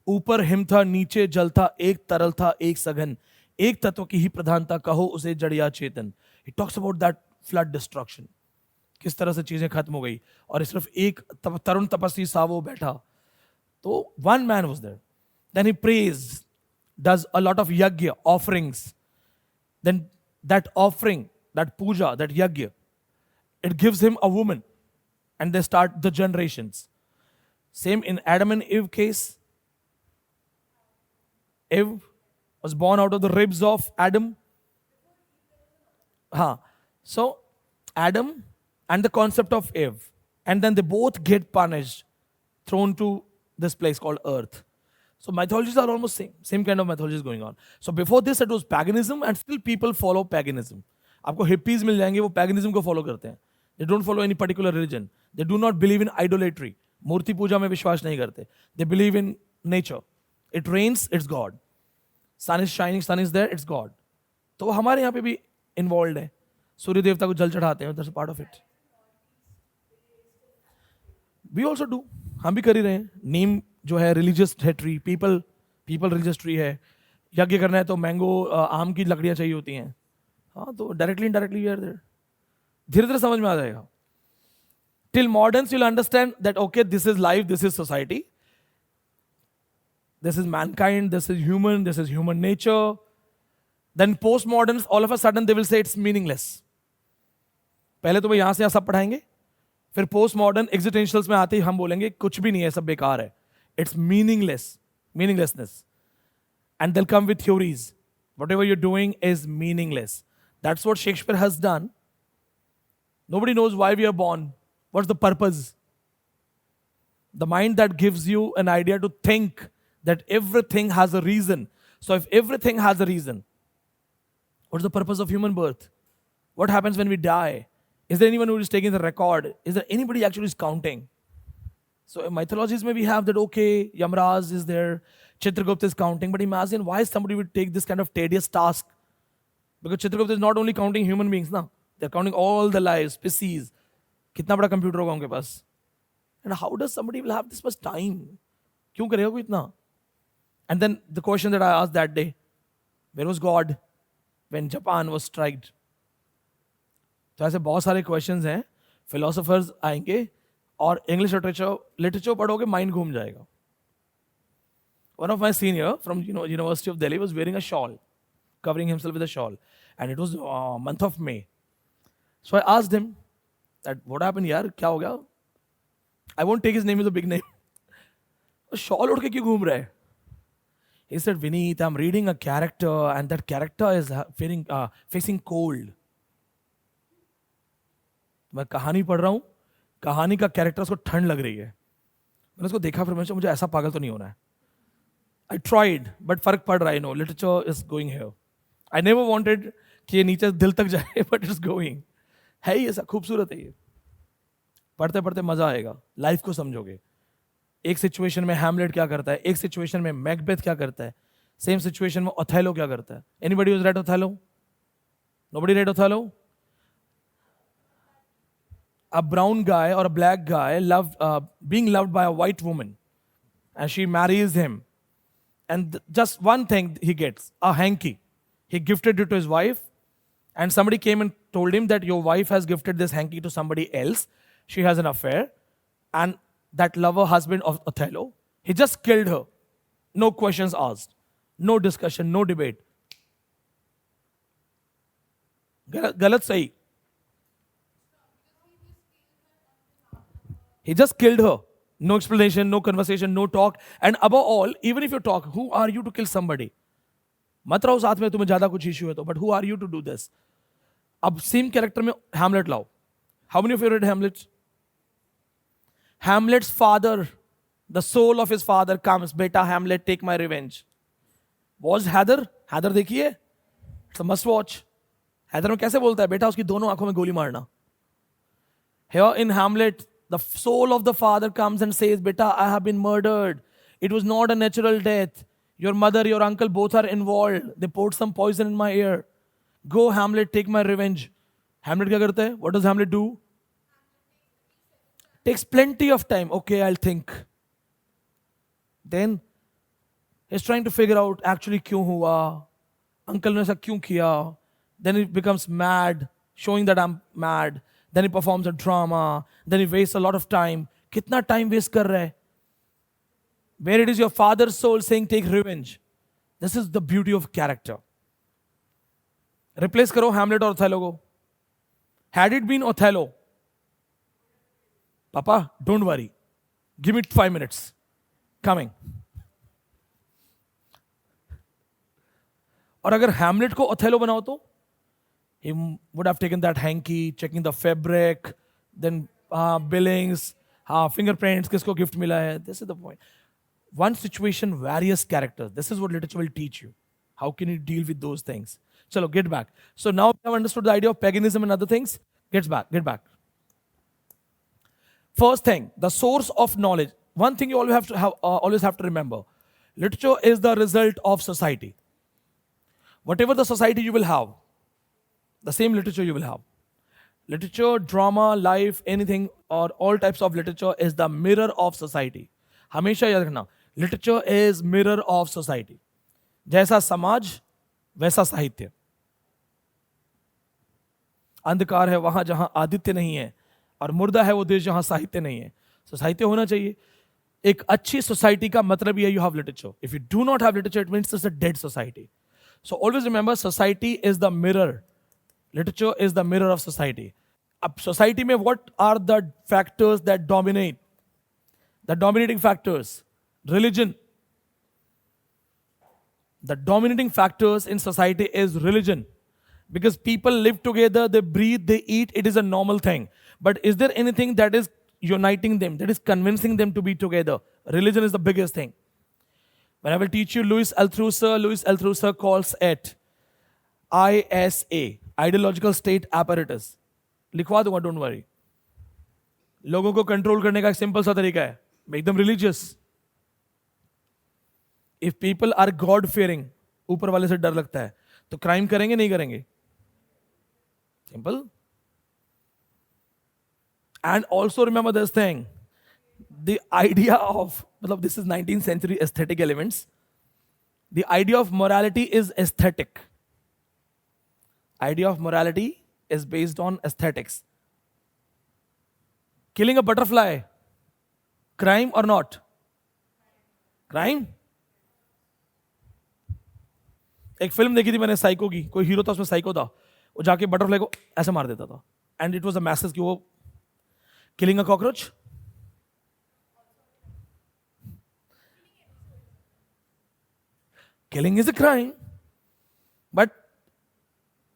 ऊपर हिम था, नीचे जल था, एक तरल था, एक सघन, एक तत्व की ही प्रधानता, कहो उसे जड़िया चेतन. He talks about that flood destruction. किस तरह से चीजें खत्म हो गई और सिर्फ एक तरुण तपस्वी सा वो बैठा. तो one man was there. Then he prays, does a lot of yagya, offerings. Then that offering, that puja, that yagya, it gives him a woman. And they start the generations. Same in Adam and Eve case. Eve was born out of the ribs of Adam. So Adam and the concept of Eve. And then they both get punished, thrown to this place called earth. So mythologies are almost same kind of mythologies going on. So before this it was paganism and still people follow paganism. आपको hippies मिल जाएंगे वो paganism को follow करते हैं. They don't follow any particular religion. They do not believe in idolatry. मूर्ति पूजा में विश्वास नहीं करते. They believe in nature. It rains, it's God. Sun is shining, sun is there, it's God. तो वो हमारे यहाँ पे भी involved है. सूर्य देवता को जल चढ़ाते हैं. That's a part of it. We also do. हम भी कर ही रहे हैं. नीम जो है रिलीजियस है ट्री, पीपल रिलीजियस ट्री है. यज्ञ करना है तो मैंगो आम की लकड़ियां चाहिए होती हैं. हाँ, तो directly indirectly we are there. धीरे धीरे समझ में आ जाएगा. Till moderns you will understand that okay this is life, this is society, this is mankind, this is human nature. Then post moderns all of a sudden they will say it's meaningless. पहले तो वो यहां से यहां सब पढ़ाएंगे, फिर post modern एग्जिस्टेंशियल्स में आते ही हम बोलेंगे कुछ भी नहीं है, सब बेकार है. It's meaninglessness. And they'll come with theories. Whatever you're doing is meaningless. That's what Shakespeare has done. Nobody knows why we are born. What's the purpose? The mind that gives you an idea to think that everything has a reason. So if everything has a reason, what's the purpose of human birth? What happens when we die? Is there anyone who is taking the record? Is there anybody actually is counting? So in mythologies maybe we have that, okay, Yamraj is there, Chitragupta is counting, but imagine why somebody would take this kind of tedious task. Because Chitragupta is not only counting human beings, na? They're counting all the lives, species. कितना बड़ा computer होगा उनके पास? And how does somebody will have this much time? क्यों करेगा कोई इतना? And then the question that I asked that day, where was God when Japan was striked? तो ऐसे बहुत सारे क्वेश्चंस हैं. फिलोसोफर्स आएंगे और इंग्लिश लिटरेचर पढ़ोगे माइंड घूम जाएगा. One of my senior from University of Delhi was wearing a shawl, covering himself with a shawl, and it was month of May. So I asked him that what happened यार, क्या हो गया? I won't take his name as a big name. shawl उड़ के क्यों घूम रहा है? He said, Vineet, I'm reading a character and that character is facing cold. मैं कहानी पढ़ रहा हूँ, कहानी का कैरेक्टर उसको ठंड लग रही है. मैंने उसको देखा, फिर मुझे ऐसा पागल तो नहीं होना है. आई ट्राइड बट फर्क पड़ रहा है. No, literature is going here. I never wanted कि ये नीचे दिल तक जाए, बट इट्स गोइंग. है ही ऐसा, खूबसूरत है ये. पढ़ते पढ़ते मजा आएगा, लाइफ को समझोगे. एक सिचुएशन में हैमलेट क्या करता है, एक सिचुएशन में मैकबेथ क्या करता है, सेम सिचुएशन में ओथेलो क्या करता है. Anybody who's read Othello? Nobody read Othello? A brown guy or a black guy being loved by a white woman, and she marries him, and just one thing he gets, a hanky. He gifted it to his wife, and somebody came and told him that your wife has gifted this hanky to somebody else. She has an affair, and that lover husband of Othello, he just killed her. No questions asked, no discussion, no debate. Galat sahi. He just killed her. No explanation, no conversation, no talk. And above all, even if you talk, who are you to kill somebody? मत रहो साथ में, तुम्हें ज्यादा कुछ issue है तो, but who are you to do this? अब सेम कैरेक्टर में हैमलेट लाओ. How many of you read Hamlet? Hamlet's father The soul of his father comes, beta Hamlet, take my revenge. Was Heather? Heather देखिए, it's a must watch. Heather में कैसे बोलता है बेटा उसकी दोनों आंखों में गोली मारना. Here in Hamlet, the soul of the father comes and says, beta, I have been murdered. It was not a natural death. Your mother, your uncle, both are involved. They poured some poison in my ear. Go, Hamlet, take my revenge. Hamlet क्या करता है? What does Hamlet do? Takes plenty of time. Okay, I'll think. Then he's trying to figure out actually क्यों हुआ, uncle ने ऐसा क्यों किया. Then he becomes mad, showing that I'm mad. Then he performs a drama. Then he wastes a lot of time. कितना time waste कर रहा है? Where it is your father's soul saying take revenge. This is the beauty of character. Replace करो Hamlet और Othello को. Had it been Othello, Papa, don't worry. Give me 5 minutes. Coming. और अगर Hamlet को Othello बनाओ तो he would have taken that hanky, checking the fabric, then billings, fingerprints, किसको gift मिला है. This is the point. One situation, various characters. This is what literature will teach you. How can you deal with those things? Chalo, get back. So now we have understood the idea of paganism and other things. Get back. First thing, the source of knowledge. One thing you always have to remember. Literature is the result of society. Whatever the society you will have, the same literature you will have. Literature, drama, life, anything, or all types of literature is the mirror of society. हमेशा याद रखना, literature is mirror of society. जैसा समाज वैसा साहित्य. अंधकार है वहां जहां आदित्य नहीं है, और मुर्दा है वो देश जहां साहित्य नहीं है. So साहित्य होना चाहिए. एक अच्छी सोसाइटी का मतलब ये you have literature. If you do not have literature, it means it's a dead society. So always remember, society is the mirror. Literature is the mirror of society. अब society में what are the factors that dominate? The dominating factors. Religion. The dominating factors in society is religion. Because people live together, they breathe, they eat, it is a normal thing. But is there anything that is uniting them, that is convincing them to be together? Religion is the biggest thing. When I will teach you Louis Althusser calls it ISA, Ideological State Apparatus. लिखवा दूंगा, don't worry. लोगों को control करने का एक simple सा तरीका है. Make them religious. If people are God fearing, ऊपर वाले से डर लगता है, तो क्राइम करेंगे नहीं करेंगे? Simple. And also remember this thing. The idea of, this is 19th century aesthetic elements. The idea of morality is aesthetic. Idea of morality is based on aesthetics. Killing a butterfly, crime or not? Crime? एक film देखी थी मैंने psycho की, कोई hero था उसमें psycho था, वो जाके बटरफ्लाई को ऐसे मार देता था. And it was a message कि वो killing a cockroach. Killing is a crime, but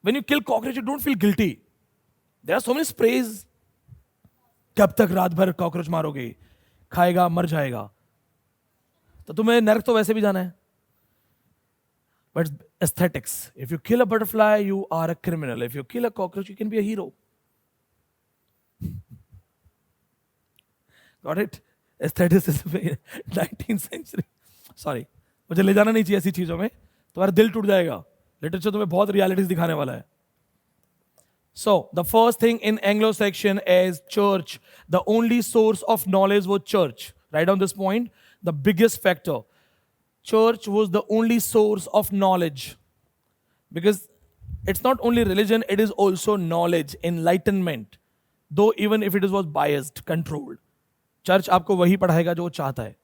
when you kill cockroach, you don't feel guilty. There are so many sprays. कब तक रात भर कॉकरोच मारोगे, खाएगा मर जाएगा, तो तुम्हें नरक तो वैसे भी जाना है. But aesthetics. If you kill a butterfly, you are a criminal. If you kill a cockroach, you can be a hero. Got it? Aesthetics is 19th century. Sorry. मुझे ले जाना नहीं चाहिए ऐसी चीजों में, तुम्हारा दिल टूट जाएगा. लिटरेचर तुम्हें बहुत रियलिटीज दिखाने वाला है. So, the first thing in Anglo section is church. The only source of knowledge was church. Write down this point. The biggest factor. Church was the only source of knowledge. Because it's not only religion, it is also knowledge, enlightenment. Though even if it was biased, controlled. Church आपको वही पढ़ाएगा जो वो चाहता है.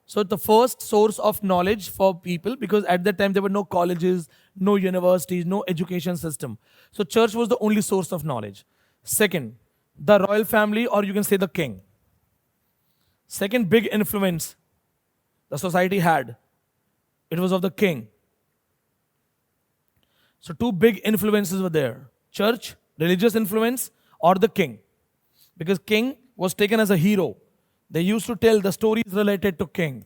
So the first source of knowledge for people, because at that time there were no colleges, no universities, no education system. So church was the only source of knowledge. Second, the royal family, or you can say the king. Second big influence the society had, it was of the king. So two big influences were there. Church, religious influence, or the king. Because king was taken as a hero. They used to tell the stories related to king.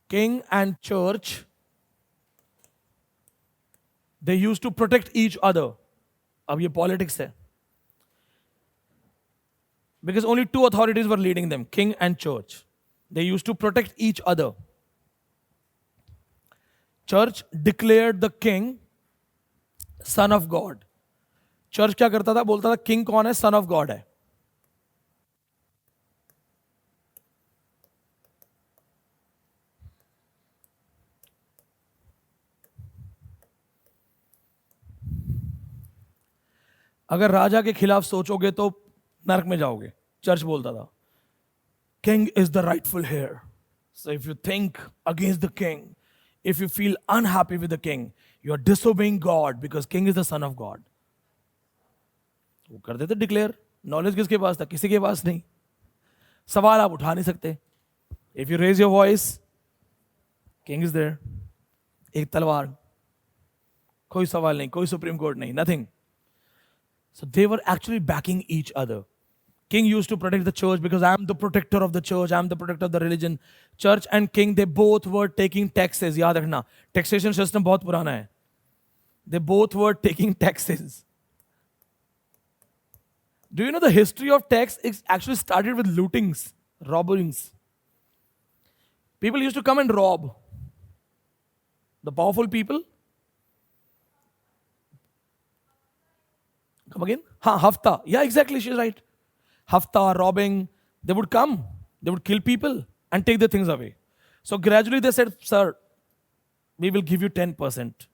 King and church, they used to protect each other. अब ये politics है. Because only two authorities were leading them, king and church. They used to protect each other. Church declared the king son of God. Church क्या करता था? बोलता था king कौन है? सन ऑफ गॉड है. अगर राजा के खिलाफ सोचोगे तो नरक में जाओगे. चर्च बोलता था king is the rightful heir. So if you think against the king, if you feel unhappy with the king, you are disobeying God because king is the son of God. वो कर देते declare. Knowledge किसके पास था? किसी के पास नहीं. सवाल आप उठा नहीं सकते. If you raise your voice, king is there. एक तलवार, कोई सवाल नहीं, कोई सुप्रीम कोर्ट नहीं, nothing. So they were actually backing each other. King used to protect the church because I am the protector of the church, I am the protector of the religion. Church and king, they both were taking taxes. याद रखना, taxation system बहुत पुराना है. They both were taking taxes. Do you know the history of tax? It actually started with lootings, robberings. People used to come and rob. The powerful people. Come again? Hafta. Yeah, exactly, she's right. Hafta, robbing, they would come, they would kill people and take the things away. So gradually they said, sir, we will give you 10%.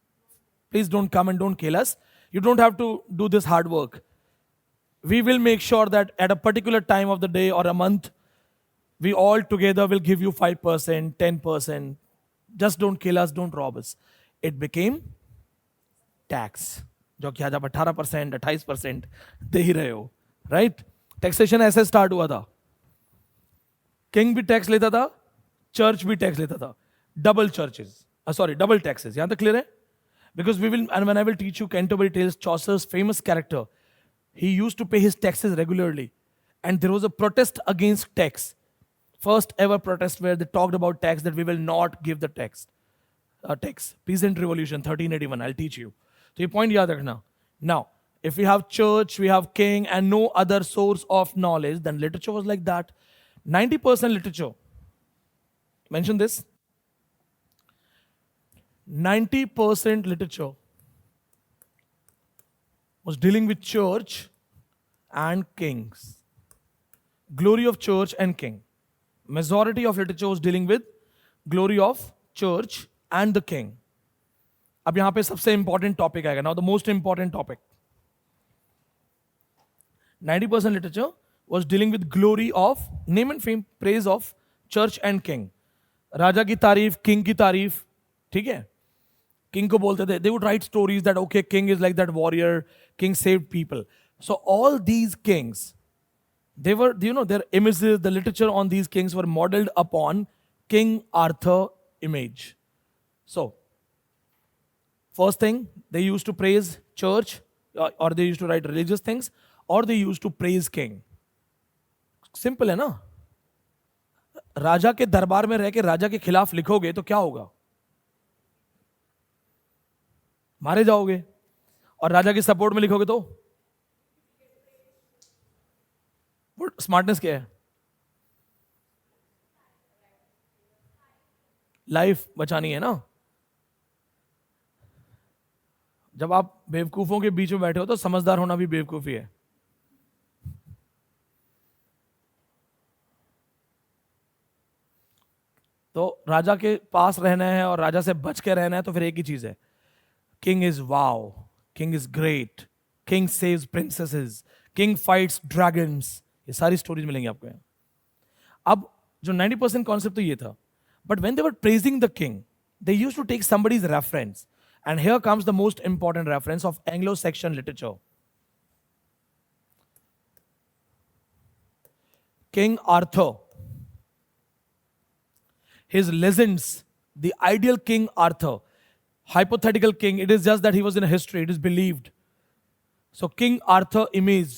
Please don't come and don't kill us. You don't have to do this hard work. We will make sure that at a particular time of the day or a month, we all together will give you 5%, 10%. Just don't kill us, don't rob us. It became tax. जो कि आज आप 18%, 28% दे ही रहे हो, right? Taxation ऐसे start हुआ था. King भी टैक्स लेता था, चर्च भी टैक्स लेता था. Double churches, sorry, double taxes. यहां तक क्लियर है? Because we will, and when I will teach you Canterbury Tales, Chaucer's famous character, he used to pay his taxes regularly, and there was a protest against tax. First ever protest where they talked about tax, that we will not give the tax. Peasant revolution 1381. I'll teach you. So ये point याद रखना. Now, if we have church, we have king, and no other source of knowledge, then literature was like that. 90% literature. Mention this. 90% literature was dealing with church and kings. Glory of church and king. Majority of literature was dealing with glory of church and the king. अब यहां पे सबसे important topic आएगा. Now the most important topic. 90% literature was dealing with glory of, name and fame, praise of church and king. राजा की तारीफ, king की तारीफ, ठीक है? किंग को बोलते थे. They would write stories that okay, king is like that warrior, king saved people. So all these kings, they were, you know, their images, the literature on these kings were modeled upon King Arthur image. So first thing, they used to praise church, or they used to write religious things, or they used to praise king. Simple है ना? राजा के दरबार में रह के राजा के खिलाफ लिखोगे तो क्या होगा? मारे जाओगे. और राजा के सपोर्ट में लिखोगे तो स्मार्टनेस क्या है? लाइफ बचानी है ना. जब आप बेवकूफों के बीच में बैठे हो तो समझदार होना भी बेवकूफी है. तो राजा के पास रहना है और राजा से बच के रहना है तो फिर एक ही चीज है, king is wow, king is great, king saves princesses, king fights dragons. ये सारी स्टोरीज मिलेंगी आपको यहाँ. अब जो 90% कॉन्सेप्ट तो ये था, but when they were praising the king, they used to take somebody's reference. And here comes the most important reference of Anglo-Saxon literature. King Arthur. His legends, the ideal King Arthur, hypothetical king, it is just that he was in history, it is believed. So King Arthur image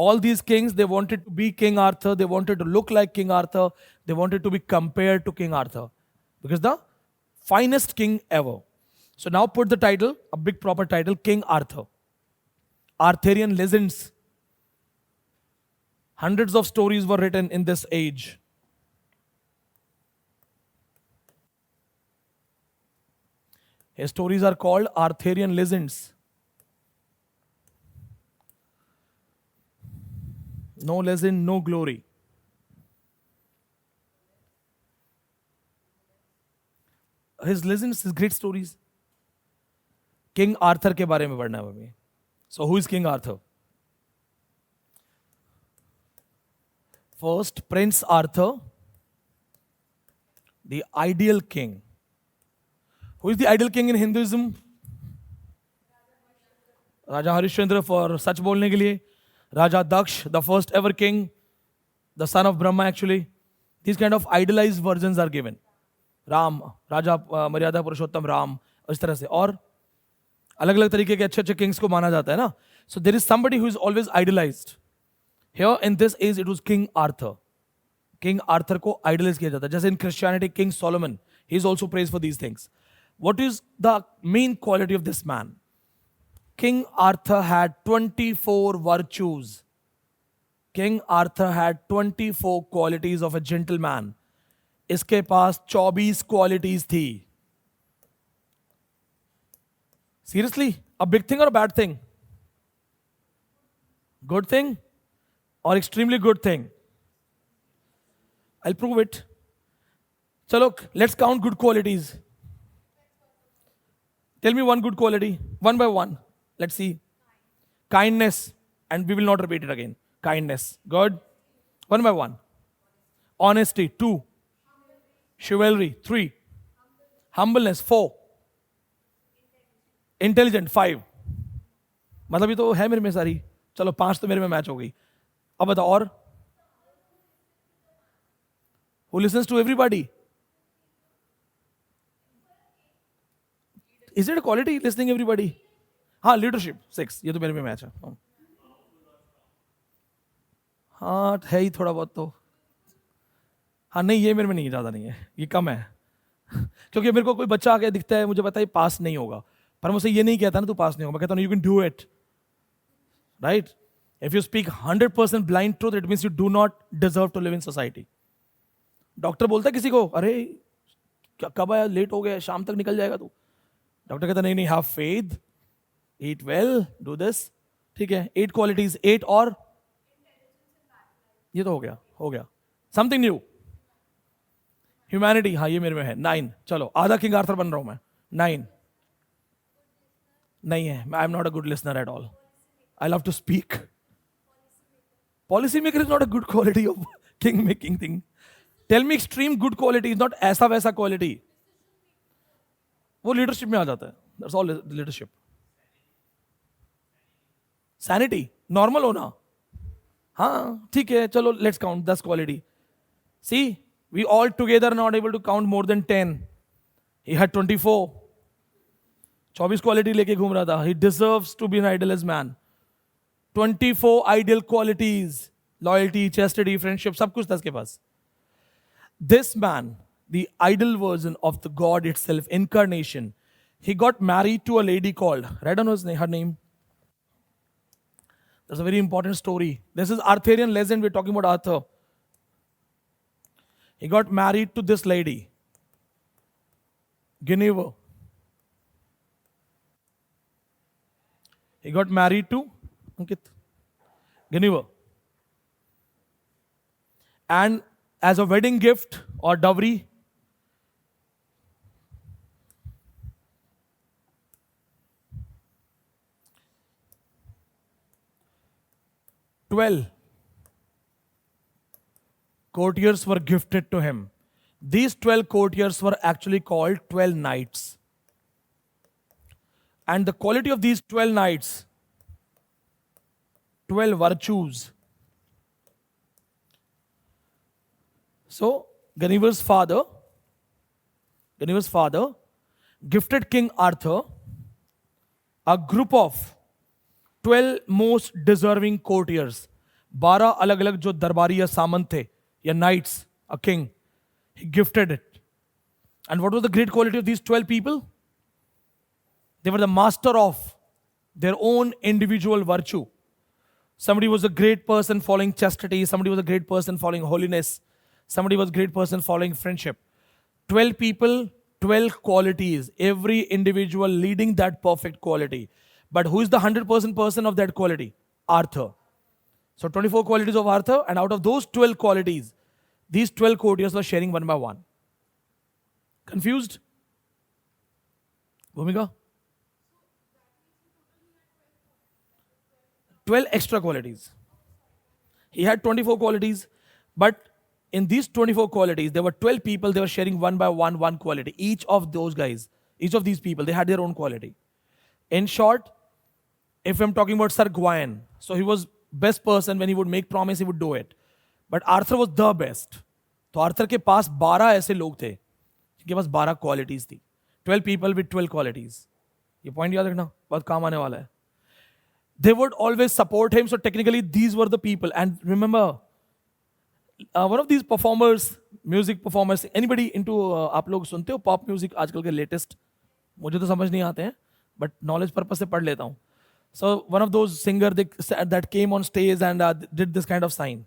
All these kings, they wanted to be King Arthur. They wanted to look like King Arthur. They wanted to be compared to King Arthur because the finest king ever. So now put the title, a big proper title, King Arthur. Arthurian legends. Hundreds of stories were written in this age. His stories are called Arthurian legends. No legend, no glory. His legends, his great stories. King Arthur के बारे में पढ़ना है हमें. So who is King Arthur? First, Prince Arthur, the ideal king. Who is the ideal king in Hinduism? Raja Harishchandra for सच बोलने के लिए. Raja Daksh, the first ever king, the son of Brahma actually. These kind of idealized versions are given. Ram, Raja मर्यादा पुरुषोत्तम राम, इस तरह से. और अलग अलग तरीके के अच्छे अच्छे किंग्स को माना जाता है ना. So there is somebody who is always idealized. Here in this age it was King Arthur. King Arthur को idolize किया जाता है. जैसे in Christianity King Solomon, he is also praised for these things. What is the main quality of this man? King Arthur had 24 virtues. King Arthur had 24 qualities of a gentleman. इसके पास 24 qualities थी. Seriously, a big thing or a bad thing? Good thing or extremely good thing? I'll prove it. Chalo, let's count good qualities. Tell me one good quality, one by one. Let's see. Kindness, and we will not repeat it again. Kindness, good. One by one. Honesty, 2. Chivalry, 3. Humbleness, 4. Intelligent, 5. मतलब ये तो है मेरे में सारी. चलो 5 तो मेरे में मैच हो गई. अब बताओ और. Who listens to everybody? Is it a quality listening everybody? हाँ, leadership 6. ये तो मेरे में मैच है. हाँ है ही थोड़ा बहुत तो. हाँ नहीं, ये मेरे में नहीं, ज़्यादा नहीं है, ये कम है. क्योंकि मेरे को कोई बच्चा आके दिखता है, मुझे पता है पास नहीं होगा, पर मुझसे ये नहीं कहता ना तू पास नहीं होगा. मैं कहता हूँ you can do it, right. If you speak 100% blind truth, it means you do not deserve to live in society. Doctor बोलता है किसी को, अरे कब आया, लेट हो गया, शाम तक निकल जाएगा तू. डॉक्टर कहता नहीं, have faith, eat well, do this. ठीक है, 8 क्वालिटीज, 8 और ये तो हो गया. समथिंग न्यू, ह्यूमैनिटी, हाँ ये मेरे में है. 9. चलो आधा किंग आर्थर बन रहा हूं मैं. 9 नहीं है. I am not a good listener at all. I love to speak. Policy maker is not a good quality of king making thing. Tell me extreme good quality, is not ऐसा वैसा क्वालिटी. वो लीडरशिप में आ जाता है. That's all leadership. Sanity, normal होना. हाँ ठीक है, चलो let's count 10 quality. See, we all together are not able to count more than 10. He had 24. 24 quality लेके घूम रहा था. He deserves to be an idealized man. 24 ideal qualities. Loyalty, chastity, friendship, सब कुछ था उसके पास. This man, the ideal version of the God itself, incarnation, he got married to a lady called, write down her name. That's a very important story. This is Arthurian legend. We're talking about Arthur. He got married to this lady, Guinevere. He got married to Ankit, Guinevere. And as a wedding gift or dowry, $12 courtiers were gifted to him. These 12 courtiers were actually called 12 knights. And the quality of these 12 knights, 12 virtues. So, Guinevere's father gifted King Arthur a group of 12 most deserving courtiers. 12 अलग अलग जो दरबारी या सामंत थे या knights, a king, he gifted it. And what was the great quality of these 12 people? They were the master of their own individual virtue. Somebody was a great person following chastity, somebody was a great person following holiness, somebody was a great person following friendship. 12 people, 12 qualities, every individual leading that perfect quality. But who is the 100% person of that quality? Arthur. So 24 qualities of Arthur, and out of those 12 qualities, these 12 courtiers were sharing one by one. Confused? Bhumika? 12 extra qualities. He had 24 qualities, but in these 24 qualities, there were 12 people, they were sharing one by one quality. Each of those guys, each of these people, they had their own quality. In short, if I'm talking about Sir Gawain, so he was best person. When he would make promise, he would do it. But Arthur was the best. तो Arthur के पास 12 ऐसे लोग थे जिनके पास 12 qualities थी. 12 people with 12 qualities. ये point याद रखना, बहुत काम आने वाला है. They would always support him. So technically, these were the people. And remember, one of these performers, music performers, anybody into आप लोग सुनते हो पॉप म्यूजिक आजकल के लेटेस्ट? मुझे तो समझ नहीं आते हैं, बट नॉलेज पर्पज से पढ़ लेता हूँ. So one of those singer that came on stage and did this kind of sign.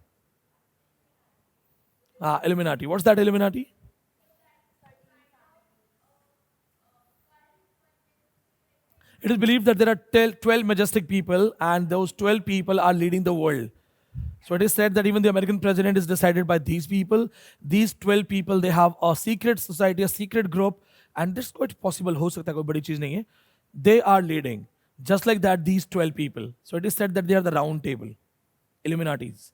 Illuminati. What's that Illuminati? It is believed that there are 12 majestic people, and those 12 people are leading the world. So it is said that even the American president is decided by these people. These 12 people, they have a secret society, a secret group, and this is quite possible. हो सकता है कोई बड़ी चीज नहीं है. They are leading. Just like that, these 12 people. So it is said that they are the round table, Illuminatis.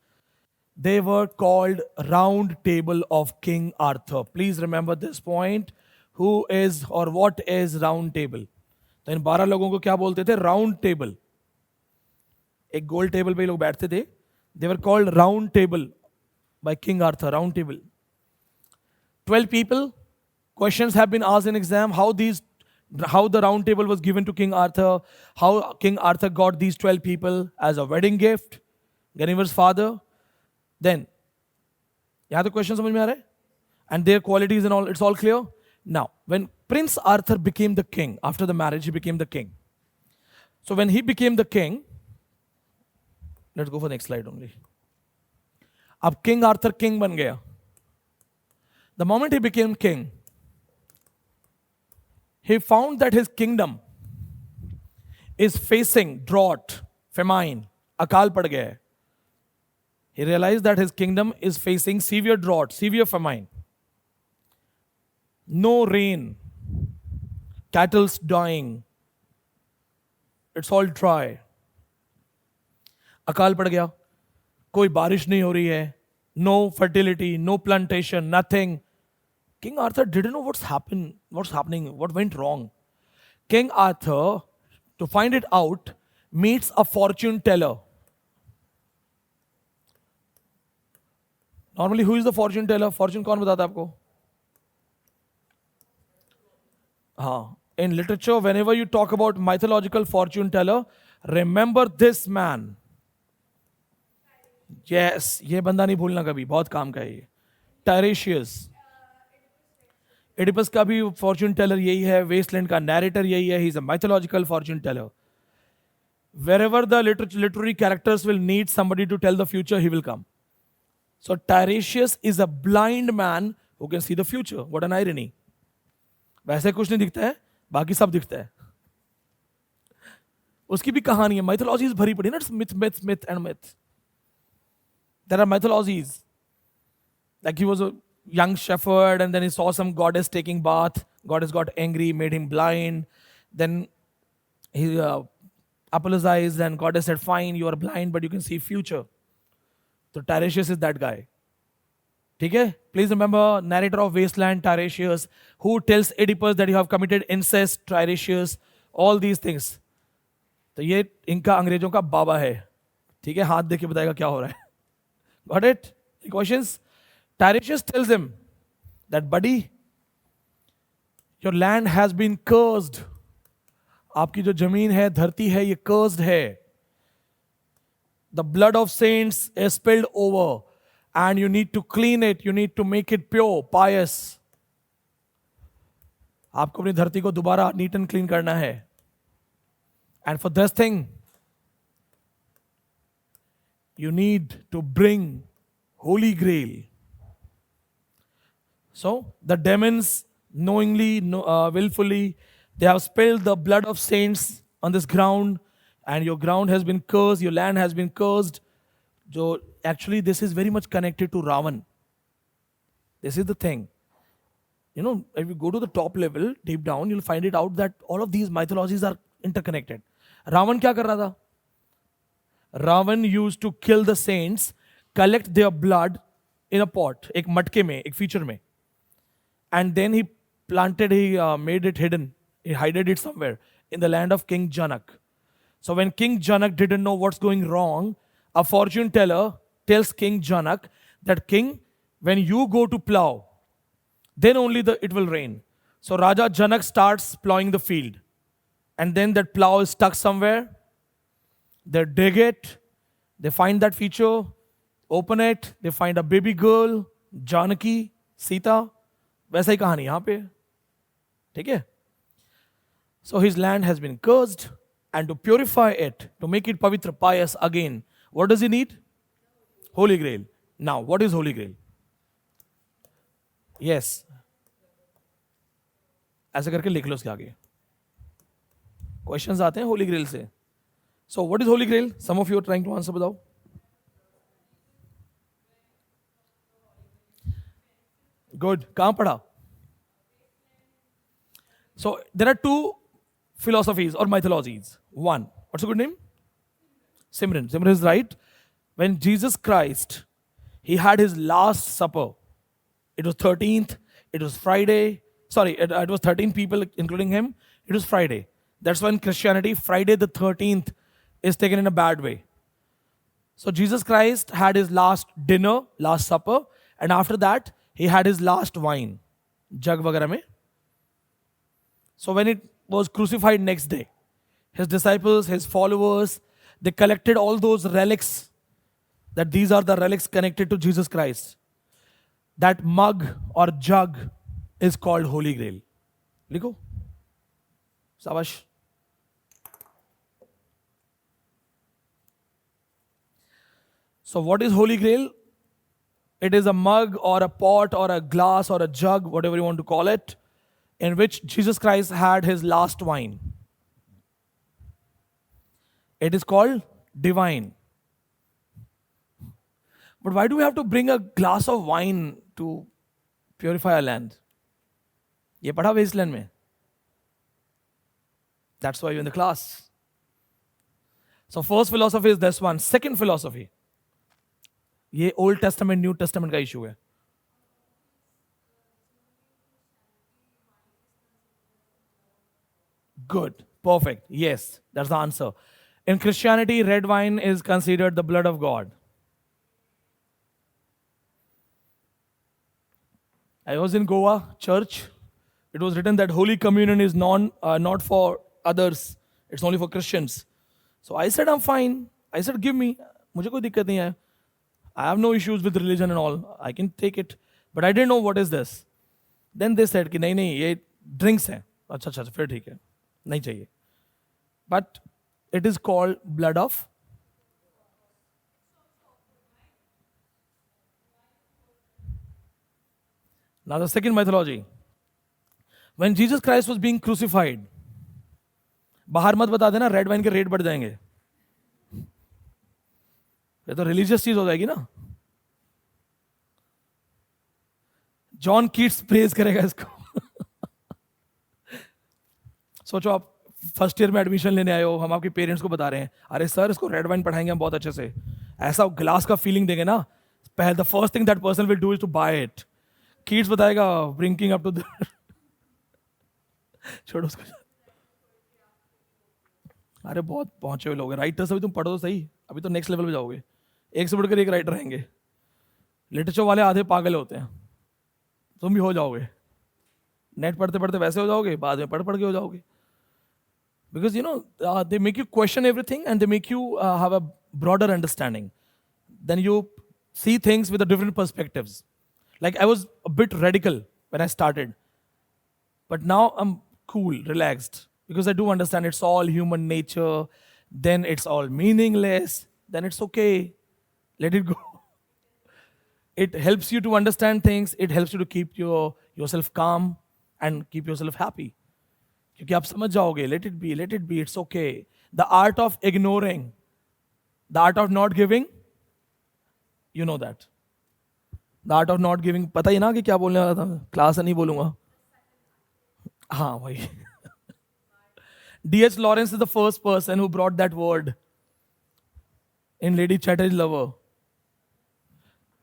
They were called Round Table of King Arthur. Please remember this point. Who is or what is Round Table? तो इन 12 लोगों को क्या बोलते थे? Round table. एक गोल table पे लोग बैठते थे. They were called Round Table by King Arthur. Round Table. 12 people. Questions have been asked in exam. How the round table was given to King Arthur. How King Arthur got these 12 people as a wedding gift. Guinevere's father. Then, यहाँ तो question समझ में आ रहा है? And their qualities and all, it's all clear. Now, when Prince Arthur became the king, after the marriage, he became the king. So when he became the king, let's go for the next slide only. अब King Arthur king बन गया. The moment he became king, he found that his kingdom is facing drought, famine, अकाल पड़ गया है. He realized that his kingdom is facing severe drought, severe famine. No rain, cattle's dying, it's all dry. अकाल पड़ गया, कोई बारिश नहीं हो रही है, no fertility, no plantation, nothing. King Arthur didn't know what's happening, what went wrong. King Arthur, to find it out, meets a fortune teller. Normally, who is the fortune teller? Fortune कौन बताता है आपको? In literature, whenever you talk about mythological fortune teller, remember this man. Yes, ये बंदा नहीं भूलना कभी, बहुत काम का है ये. Tiresias. Oedipus का भी fortune teller यही है, Wasteland का narrator यही है. He is a mythological fortune teller. Wherever the literary characters will need somebody to tell the future, he will come. So Tiresias is a blind man who can see the future. What an irony. वैसे कुछ नहीं दिखता है, बाकी सब दिखता है. उसकी भी कहानी है. Mythologies भरी पड़ी ना, myth and myth. There are mythologies. Like he was a young shepherd and then he saw some goddess taking bath. Goddess got angry, made him blind. Then he apologized and goddess said, fine, you are blind, but you can see future. So Tiresias is that guy. ठीक है? Please remember, narrator of Wasteland, Tiresias, who tells Oedipus that you have committed incest, Tiresias, all these things. तो ये इनका अंग्रेजों का बाबा है. ठीक है? हाथ देके बताएगा क्या हो रहा है. Got it? Any questions? Tiresias tells him that, buddy, your land has been cursed. आपकी जो जमीन है, धरती है, ये cursed है. The blood of saints is spilled over, and you need to clean it, you need to make it pure, pious. आपको अपनी धरती को दोबारा नीट एंड क्लीन करना है. And for this thing, you need to bring Holy Grail. So the demons knowingly, willfully, they have spilled the blood of saints on this ground, and your ground has been cursed, your land has been cursed. So actually this is very much connected to Ravan. This is the thing. You know, if you go to the top level, deep down, you'll find it out that all of these mythologies are interconnected. Ravan क्या कर रहा था? Ravan used to kill the saints, collect their blood in a pot, एक मटके में, एक feature में, and then he made it hidden. He hid it somewhere in the land of King Janak. So when King Janak didn't know what's going wrong, a fortune teller tells King Janak that, King, when you go to plow, then only it will rain. So Raja Janak starts plowing the field, and then that plow is stuck somewhere. They dig it, they find that feature, open it, they find a baby girl, Janaki, Sita. वैसा ही कहानी यहाँ पे, ठीक है? So his land has been cursed, and to purify it, to make it pavitra, pious again, what does he need? Holy Grail. Now, what is Holy Grail? Yes. ऐसे करके लिख लो उसके आगे. Questions आते हैं Holy Grail से. So what is Holy Grail? Some of you are trying to answer. बताओ. Good. कहाँ पढ़ा? So there are two philosophies or mythologies. One, what's a good name? Simran. Simran is right. When Jesus Christ, he had his last supper. It was 13th. It was Friday. Sorry, it was 13 people, including him. It was Friday. That's why in Christianity, Friday the 13th is taken in a bad way. So Jesus Christ had his last dinner, last supper, and after that, he had his last wine. Jug वगैरह में. So when it was crucified next day, his disciples, his followers, they collected all those relics, that these are the relics connected to Jesus Christ. That mug or jug is called Holy Grail. लिखो. शाबाश. So what is Holy Grail? It is a mug or a pot or a glass or a jug, whatever you want to call it, in which Jesus Christ had his last wine. It is called divine. But why do we have to bring a glass of wine to purify our land? ये पढ़ा wasteland में. That's why you're in the class. So first philosophy is this one. Second philosophy. ये old testament new testament का issue है. Good, perfect. Yes, that's the answer. In Christianity, red wine is considered the blood of God. I was in Goa church. It was written that Holy Communion is not for others. It's only for Christians. So I said, I'm fine. I said, give me. मुझे कोई दिक्कत नहीं है. I have no issues with religion and all. I can take it. But I didn't know what is this. Then they said कि नहीं ये drinks हैं. अच्छा फिर ठीक है. नहीं चाहिए. But it is called blood of. Now the second mythology. When Jesus Christ was being crucified, बाहर मत बता देना रेड वाइन के रेट बढ़ जाएंगे. ये तो रिलीजियस चीज हो जाएगी ना. जॉन कीट्स प्रेज करेगा इसको. सोचो आप फर्स्ट ईयर में एडमिशन लेने आए हो, हम आपके पेरेंट्स को बता रहे हैं, अरे सर इसको रेड वाइन पढ़ाएंगे हम बहुत अच्छे से. ऐसा ग्लास का फीलिंग देंगे ना, पहले the first thing that person will do is to buy it. Keats बताएगा ब्रिंकिंग अप टू द. छोड़ो उसको. अरे बहुत पहुंचे हुए लोग हैं. राइटर्स अभी तुम पढ़ो तो सही, अभी तो नेक्स्ट लेवल पे जाओगे. एक से बढ़कर एक राइटर रहेंगे. लिटरेचर वाले आधे पागल होते हैं. तुम भी हो जाओगे. नेट पढ़ते पढ़ते वैसे हो जाओगे, बाद में पढ़ के हो जाओगे. Because you know they make you question everything and they make you have a broader understanding. Then you see things with a different perspectives. Like I was a bit radical when I started, but now I'm cool, relaxed, because I do understand it's all human nature. Then it's all meaningless. Then it's okay. Let it go. It helps you to understand things. It helps you to keep yourself calm and keep yourself happy. क्योंकि आप समझ जाओगे, let it be, it's okay. The art of ignoring, the art of not giving, you know that. The art of not giving, पता ही ना कि क्या बोलने वाला था, क्लास नहीं बोलूंगा. हाँ वही. D.H. Lawrence is the first person who brought that word in Lady Chatterjee Lover.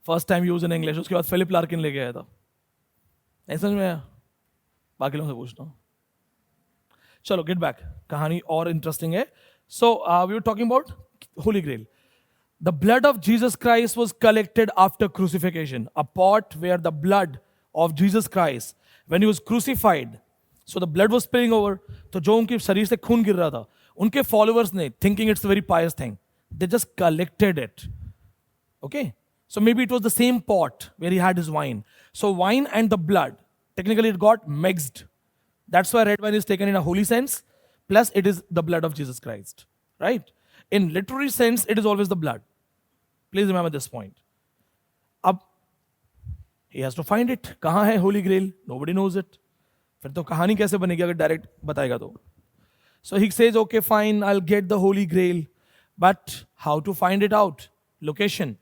First time used in English. उसके बाद फिलिप लार्किन लेके आया था. नहीं समझ में आया? बाकी लोगों से पूछता हूँ. चलो गेट बैक. कहानी और इंटरेस्टिंग है. So we were talking about Holy Grail. The blood of Jesus Christ was collected after crucifixion. A pot where the blood of Jesus Christ, when he was crucified, so the blood was spilling over. तो जो उनके शरीर से खून गिर रहा था, उनके followers ने, thinking it's a very pious thing, they just collected it. Okay? So maybe it was the same pot where he had his wine. So wine and the blood, technically it got mixed. That's why red wine is taken in a holy sense. Plus it is the blood of Jesus Christ. Right? In literary sense, it is always the blood. Please remember this point. Ab, he has to find it. कहाँ है Holy Grail? Nobody knows it. फिर तो कहानी कैसे बनेगी अगर direct बताएगा तो. So he says, okay, fine, I'll get the Holy Grail. But how to find it out? Location.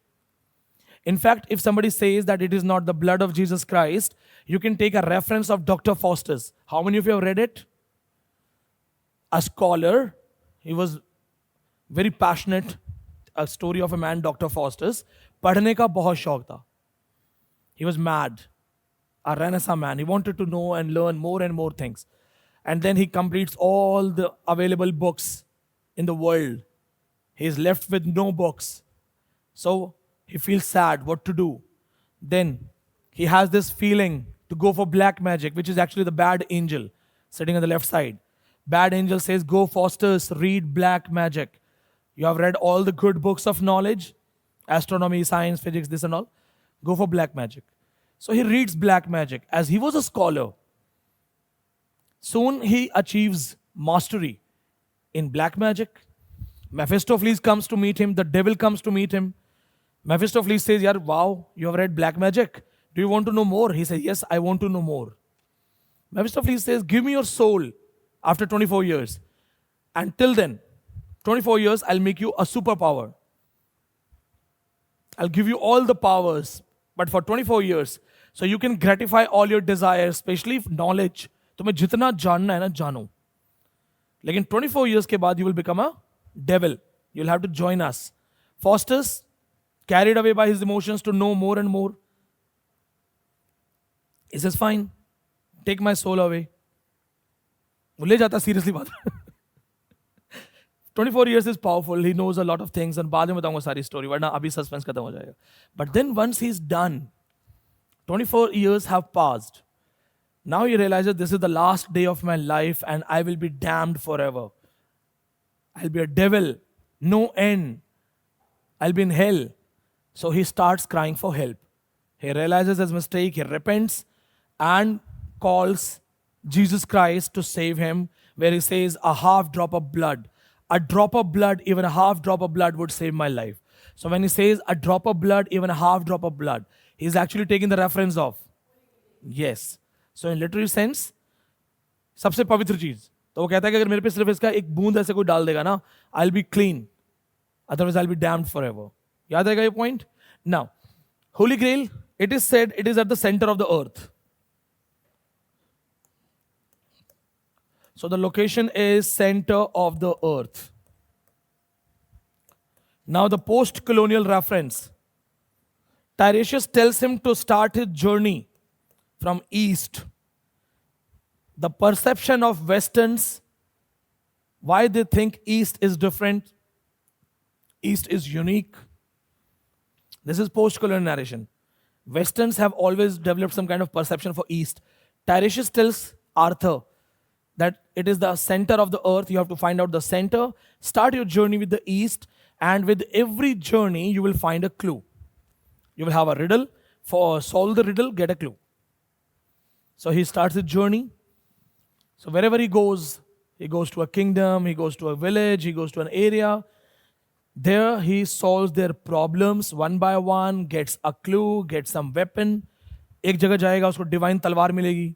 In fact, if somebody says that it is not the blood of Jesus Christ, you can take a reference of Dr. Faustus. How many of you have read it? A scholar. He was very passionate. A story of a man, Dr. Faustus. पढ़ने का बहुत शौक था. He was mad. A Renaissance man. He wanted to know and learn more and more things. And then he completes all the available books in the world. He is left with no books. So he feels sad what to do. Then he has this feeling to go for black magic, which is actually the bad angel sitting on the left side. Bad angel says, go Faustus, read black magic. You have read all the good books of knowledge, astronomy, science, physics, this and all. Go for black magic. So he reads black magic. As he was a scholar, soon he achieves mastery in black magic. Mephistopheles comes to meet him. The devil comes to meet him. Mephistopheles says, "Yaar, wow, you have read black magic. Do you want to know more?" He says, "Yes, I want to know more." Mephistopheles says, "Give me your soul after 24 years. Until then, 24 years, I'll make you a superpower. I'll give you all the powers, but for 24 years, so you can gratify all your desires, especially knowledge. तुम्हें जितना जानना है ना जानो. लेकिन 24 years के बाद you will become a devil. You'll have to join us." Faustus, carried away by his emotions to know more and more, he says, "Fine, take my soul away." वो ले जाता seriously बात. 24 years is powerful. He knows a lot of things, and बाद में बताऊंगा सारी story, वरना अभी suspense खत्म हो जाएगा. But then once he's done, 24 years have passed. Now he realizes this is the last day of my life and I will be damned forever. I'll be a devil, no end. I'll be in hell. So he starts crying for help. He realizes his mistake, he repents and calls Jesus Christ to save him, where he says, "A half drop of blood. A drop of blood, even a half drop of blood would save my life." So when he says a drop of blood, even a half drop of blood, he's actually taking the reference of. Yes. So in literary sense, सबसे पवित्र चीज. तो वो कहता है कि अगर मेरे पे सिर्फ इसका एक बूंद ऐसे कोई डाल देगा ना, I'll be clean. Otherwise I'll be damned forever. याद आएगा ये point? Now, Holy Grail, it is said it is at the center of the earth. So the location is center of the earth. Now the post-colonial reference. Tiresias tells him to start his journey from east. The perception of Westerns, why they think east is different, east is unique. This is post-colonial narration. Westerns have always developed some kind of perception for east. Tiresias tells Arthur, that it is the center of the earth. You have to find out the center. Start your journey with the east, and with every journey, you will find a clue. You will have a riddle. For solve the riddle, get a clue. So he starts his journey. So wherever he goes to a kingdom, he goes to a village, he goes to an area. There he solves their problems one by one, gets a clue, gets some weapon. एक जगह जाएगा, उसको divine तलवार मिलेगी.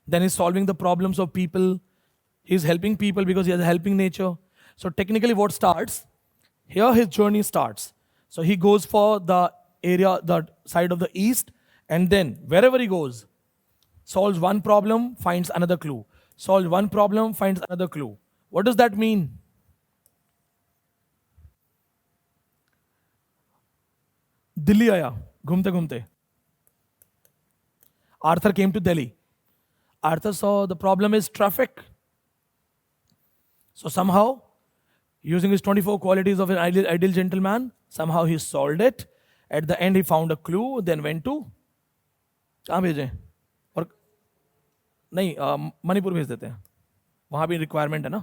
Then he's solving the problems of people. He's helping people because he has a helping nature. So technically what starts, here his journey starts. So he goes for the area, the side of the east, and then wherever he goes, solves one problem, finds another clue. Solves one problem, finds another clue. What does that mean? Delhi आया घूमते घूमते. Arthur came to Delhi. Arthur saw the problem is traffic. So somehow, using his 24 qualities of an ideal gentleman, somehow he solved it. At the end, he found a clue, then went to कहाँ भेजें? और नहीं मणिपुर भेज देते हैं. वहाँ भी requirement है ना.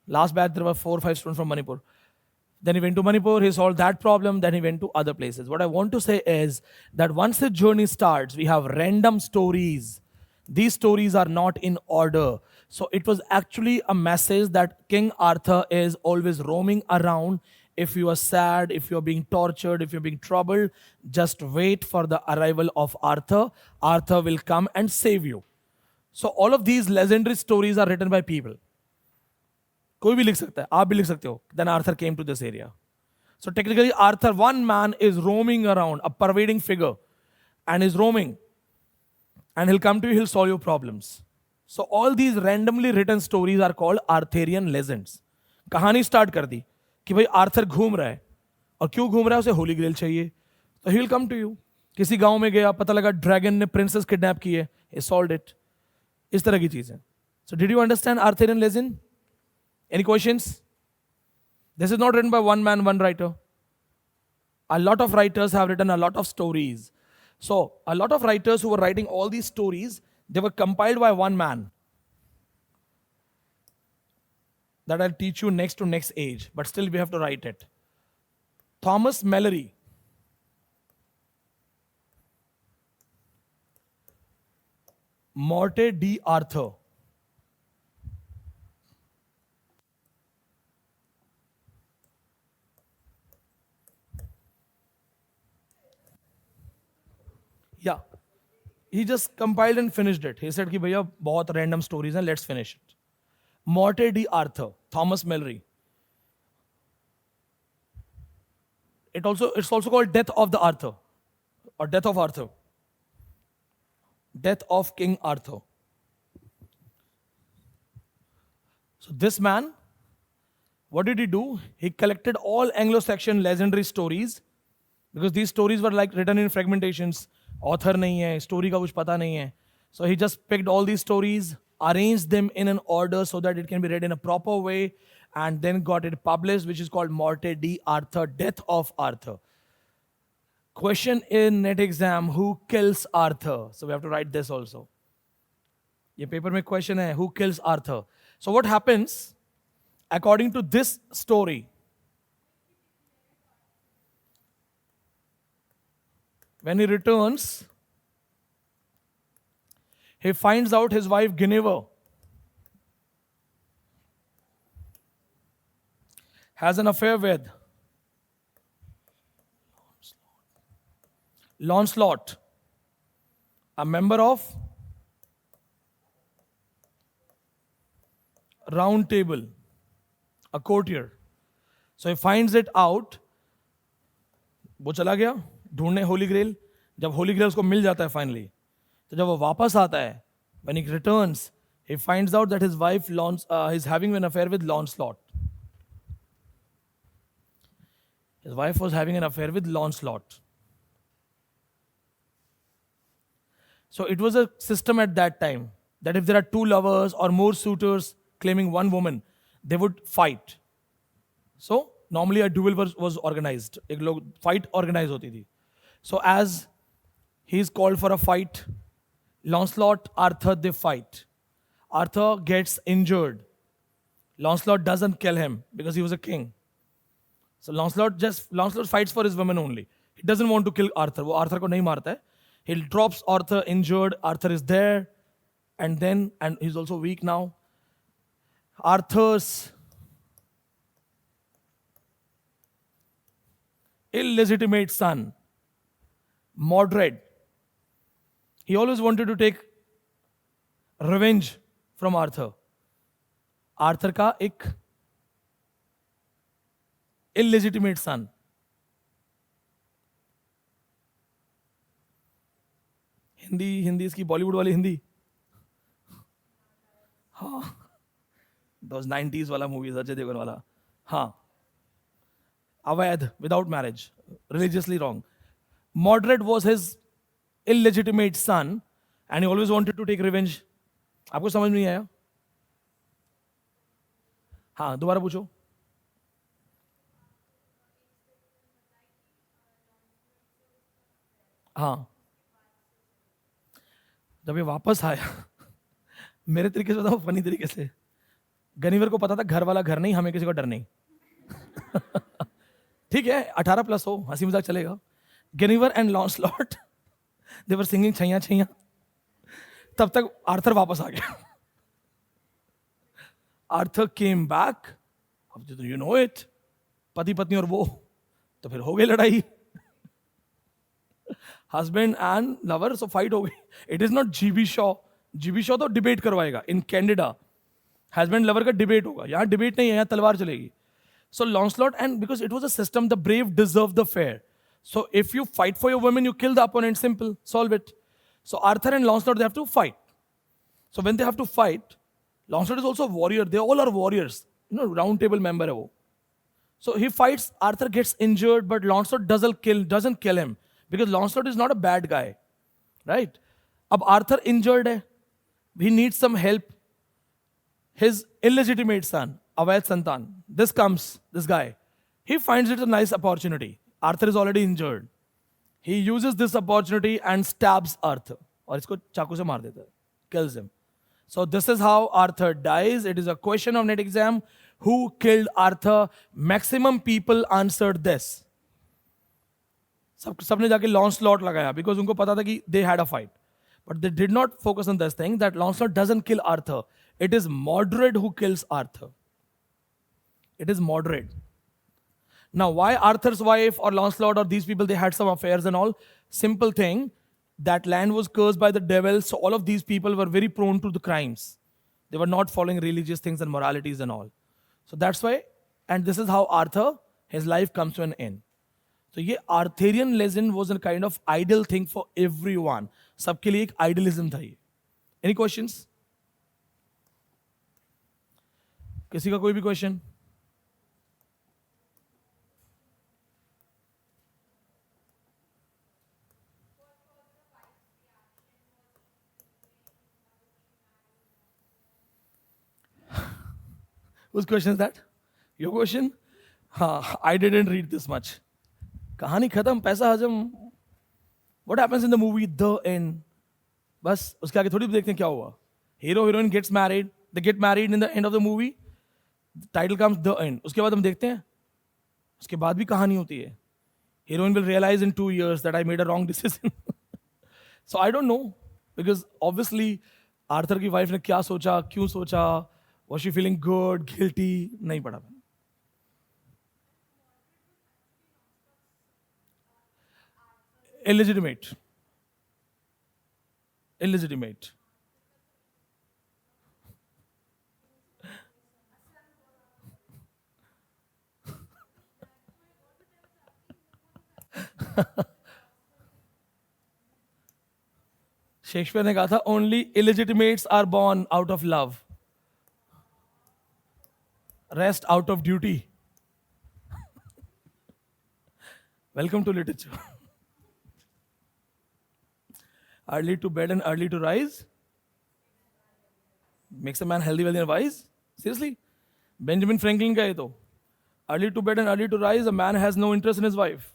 Last batch there were 4 or 5 students from Manipur. Then he went to Manipur, he solved that problem, then he went to other places. What I want to say is that once the journey starts, we have random stories. These stories are not in order. So it was actually a message that King Arthur is always roaming around. If you are sad, if you're being tortured, if you're being troubled, just wait for the arrival of Arthur. Arthur will come and save you. So all of these legendary stories are written by people. कोई भी लिख सकता है, आप भी लिख सकते हो. Then Arthur came to this area. So technically Arthur, one man, is roaming around, a pervading figure, and is roaming. And he'll come to you, he'll solve your problems. So all these randomly written stories are called Arthurian legends. कहानी start कर दी कि भाई Arthur घूम रहा है, और क्यों घूम रहा है, उसे होली ग्रेल चाहिए, तो he will come to you. किसी गांव में गया, पता लगा ड्रैगन ने प्रिंसेस किडनैप की है, he solved it. इस तरह की चीजें. So did you understand Arthurian legend? Any questions? This is not written by one man, one writer. A lot of writers have written a lot of stories. So a lot of writers who were writing all these stories, they were compiled by one man. That I'll teach you next to next age, but still we have to write it. Thomas Mallory. Morte d'Arthur. Yeah. He just compiled and finished it. He said कि भैया बहुत random stories हैं, let's finish it. Morte d'Arthur, Thomas Mallory. It's also called Death of the Arthur, or Death of Arthur. Death of King Arthur. So this man, what did he do? He collected all Anglo-Saxon legendary stories, because these stories were like written in fragmentations. Author नहीं है, story का कुछ पता नहीं है. So he just picked all these stories, arranged them in an order so that it can be read in a proper way, and then got it published, which is called Morte d'Arthur, Death of Arthur. Question in net exam, who kills Arthur? So we have to write this also. ये paper में question है, who kills Arthur? So what happens, according to this story, when he returns, he finds out his wife Guinevere has an affair with Lancelot, a member of Round Table, a courtier. So he finds it out. वो चला गया ढूंढने होली ग्रेल. जब होली ग्रेल उसको मिल जाता है finally, तो जब वो वापस आता है, when he returns, he finds out that his wife is having an affair with Lancelot. His wife was having an affair with Lancelot. So it was a system at that time that if there are two lovers or more suitors claiming one woman, they would fight. So normally a duel was organized. एक लोग fight organize होती थी. So as he is called for a fight, Lancelot, Arthur, they fight. Arthur gets injured. Lancelot doesn't kill him because he was a king. So Lancelot fights for his women only. He doesn't want to kill Arthur. वो Arthur को नहीं मारता है. He drops Arthur injured. Arthur is there, and he's also weak now. Arthur's illegitimate son, Mordred, he always wanted to take revenge from Arthur. Arthur का एक illegitimate son. Hindi इसकी बॉलीवुड वाली हिंदी. हाँ, those 90s वाला मूवीज अजय देवगन वाला. हाँ, अवैध, without marriage, religiously wrong. Mordred was his illegitimate son and he always wanted to take revenge. आपको समझ में नहीं आया? हाँ, दोबारा पूछो. हाँ, जब ये वापस आया, मेरे तरीके से बताओ, फनी तरीके से, गनीवर को पता था घर वाला घर नहीं, हमें किसी को डर नहीं. ठीक है, 18 प्लस हो, हंसी मजाक चलेगा. गनीवर and लॉन्सलॉट they were singing Chaiyya Chaiyya. तब तक आर्थर वापस आ गया. Arthur came back. अब यू नो इट, पति पत्नी और वो, तो फिर हो गई लड़ाई. Husband and lover, so fight हो गई. It is not GB Shaw. GB Shaw तो डिबेट करवाएगा इन कैनेडा. हस्बैंड लवर का डिबेट होगा. यहां डिबेट नहीं है, यहां तलवार चलेगी. So Lancelot, and because it was a system, the brave deserve the fair. So if you fight for your women, you kill the opponent. Simple, solve it. So Arthur and Lancelot, they have to fight. So when they have to fight, Lancelot is also a warrior. They all are warriors. You know, round table member hai wo. So he fights. Arthur gets injured, but Lancelot doesn't kill him because Lancelot is not a bad guy, right? Ab Arthur injured hai. He needs some help. His illegitimate son, Avayat Santan, this guy, he finds it a nice opportunity. Arthur is already injured. He uses this opportunity and stabs Arthur. और इसको चाकू से मार देता है. Kills him. So this is how Arthur dies. It is a question of net exam. Who killed Arthur? Maximum people answered this. सबने जाके Lancelot लगाया because उनको पता था कि they had a fight. But they did not focus on this thing that Lancelot doesn't kill Arthur. It is Mordred who kills Arthur. It is Mordred. Now, why Arthur's wife or Lancelot or these people, they had some affairs and all? Simple thing, that land was cursed by the devil, so all of these people were very prone to the crimes. They were not following religious things and moralities and all. So that's why, and this is how Arthur, his life comes to an end. So ये Arthurian legend was a kind of ideal thing for everyone. सबके लिए एक idealism था ये. Any questions? किसी का कोई भी question? Whose question is that? Your question? हाँ, I didn't read this much. कहानी खत्म, पैसा हजम. What happens in the movie The End? बस उसके आगे थोड़ी देखते हैं क्या हुआ. Hero heroine gets married. They get married in the end of the movie. The title comes The End. उसके बाद हम देखते हैं. उसके बाद भी कहानी होती है. Heroine will realize in 2 years that I made a wrong decision. So I don't know because obviously Arthur की वाइफ ने क्या सोचा, क्यों सोचा, was she feeling good, guilty, नहीं पढ़ा. Illegitimate. शेक्सपियर ने कहा था only illegitimates are born out of love, rest out of duty. Welcome to literature. Early to bed and early to rise makes a man healthy, wealthy and wise. Seriously, Benjamin Franklin का ये तो. Early to bed and early to rise, a man has no interest in his wife.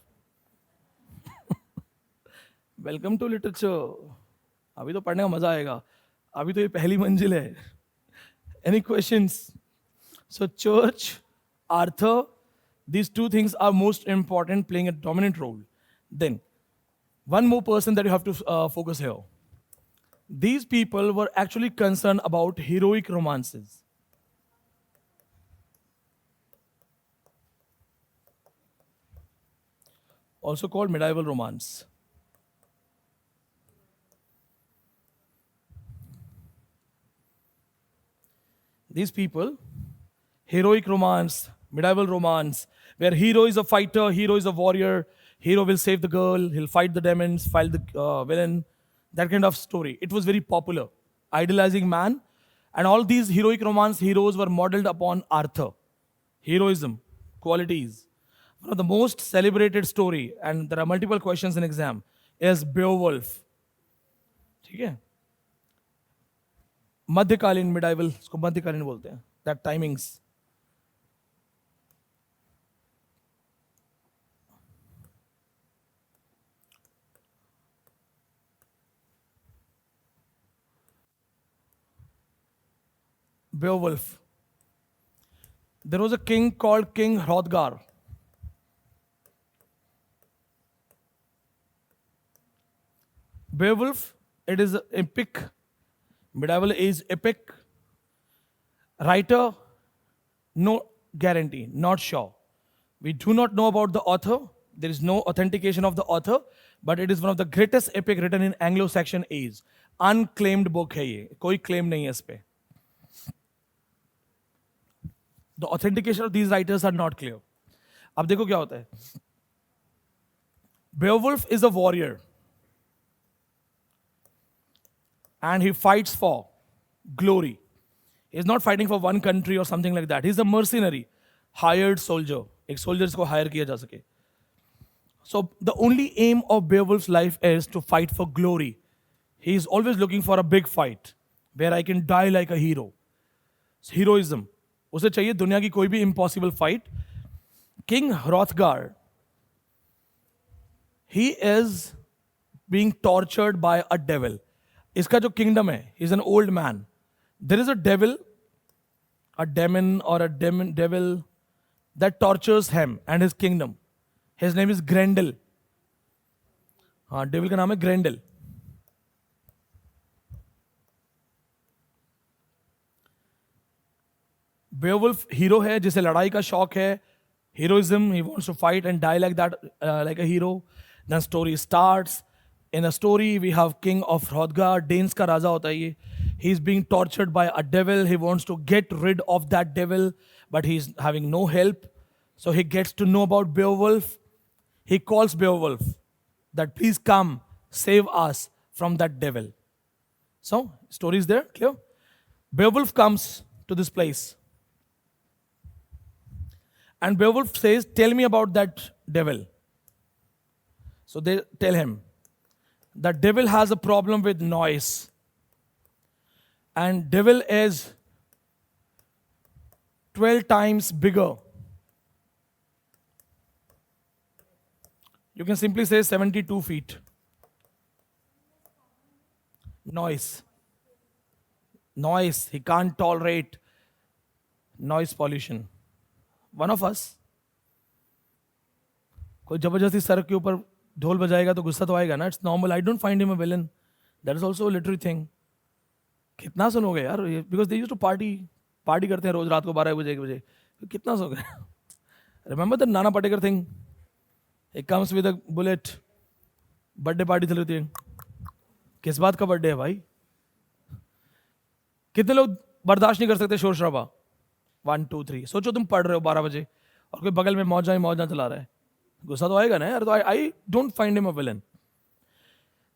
Welcome to literature. अभी तो पढ़ने का मजा आएगा. अभी तो ये पहली मंजिल है. Any questions? So church, Arthur, these two things are most important, playing a dominant role. Then, one more person that you have to focus here. These people were actually concerned about heroic romances. Also called medieval romance. These people, heroic romance, medieval romance, where hero is a fighter, hero is a warrior, hero will save the girl, he'll fight the demons, fight the villain, that kind of story. It was very popular, idolizing man. And all these heroic romance heroes were modeled upon Arthur. Heroism, qualities. One of the most celebrated story, and there are multiple questions in exam, is Beowulf. ठीक है? मध्यकालीन medieval, इसको मध्यकालीन बोलते हैं, that timings. Beowulf. There was a king called King Hrothgar. Beowulf, it is an epic, medieval age epic. Writer, no guarantee, not sure. We do not know about the author. There is no authentication of the author, but it is one of the greatest epic written in Anglo-Saxon age. Unclaimed book है ये, कोई claim नहीं है इस पे. The authentication of these writers are not clear. अब देखो क्या होता है. Beowulf is a warrior. And he fights for glory. He's not fighting for one country or something like that. He's a mercenary, hired soldier. एक soldier को hire किया जा सके. So the only aim of Beowulf's life is to fight for glory. He is always looking for a big fight where I can die like a hero. Heroism. उसे चाहिए दुनिया की कोई भी impossible fight. King Hrothgar, he is being tortured by a devil. इसका जो kingdom है, he's an old man. There is a devil, a demon or a devil that tortures him and his kingdom. His name is Grendel. हाँ, devil का नाम है Grendel. Beowulf hero है जिसे लड़ाई का शौक है. Heroism, he wants to fight and die like that, like a hero. Then story starts. In a story, we have King of Hrothgar, Danes का राजा होता है ये. He's being tortured by a devil. He wants to get rid of that devil, but he's having no help. So he gets to know about Beowulf. He calls Beowulf that please come, save us from that devil. So, story is there, clear? Beowulf comes to this place. And Beowulf says, tell me about that devil. So they tell him, the devil has a problem with noise. And devil is 12 times bigger. You can simply say 72 feet. Noise. Noise. He can't tolerate noise pollution. One of us. कोई जबरदस्ती sir के ऊपर ढोल बजाएगा तो गुस्सा तो आएगा ना. It's normal. I don't find him a villain. That is also literary thing. कितना सुनोगे यार, because they used to party करते हैं रोज रात को 12 बजे 1 बजे. कितना सोगे. Remember the Nana Patekar thing. It comes with a bullet. Birthday party चल रही थी. किस बात का बर्थडे है भाई. कितने लोग बर्दाश्त नहीं कर सकते शोर शराबा. 1 2 3. सोचो तुम पढ़ रहे हो 12 बजे और कोई बगल में मौजा चला रहा है. गुस्सा तो आएगा ना यार. तो आई don't find him a villain.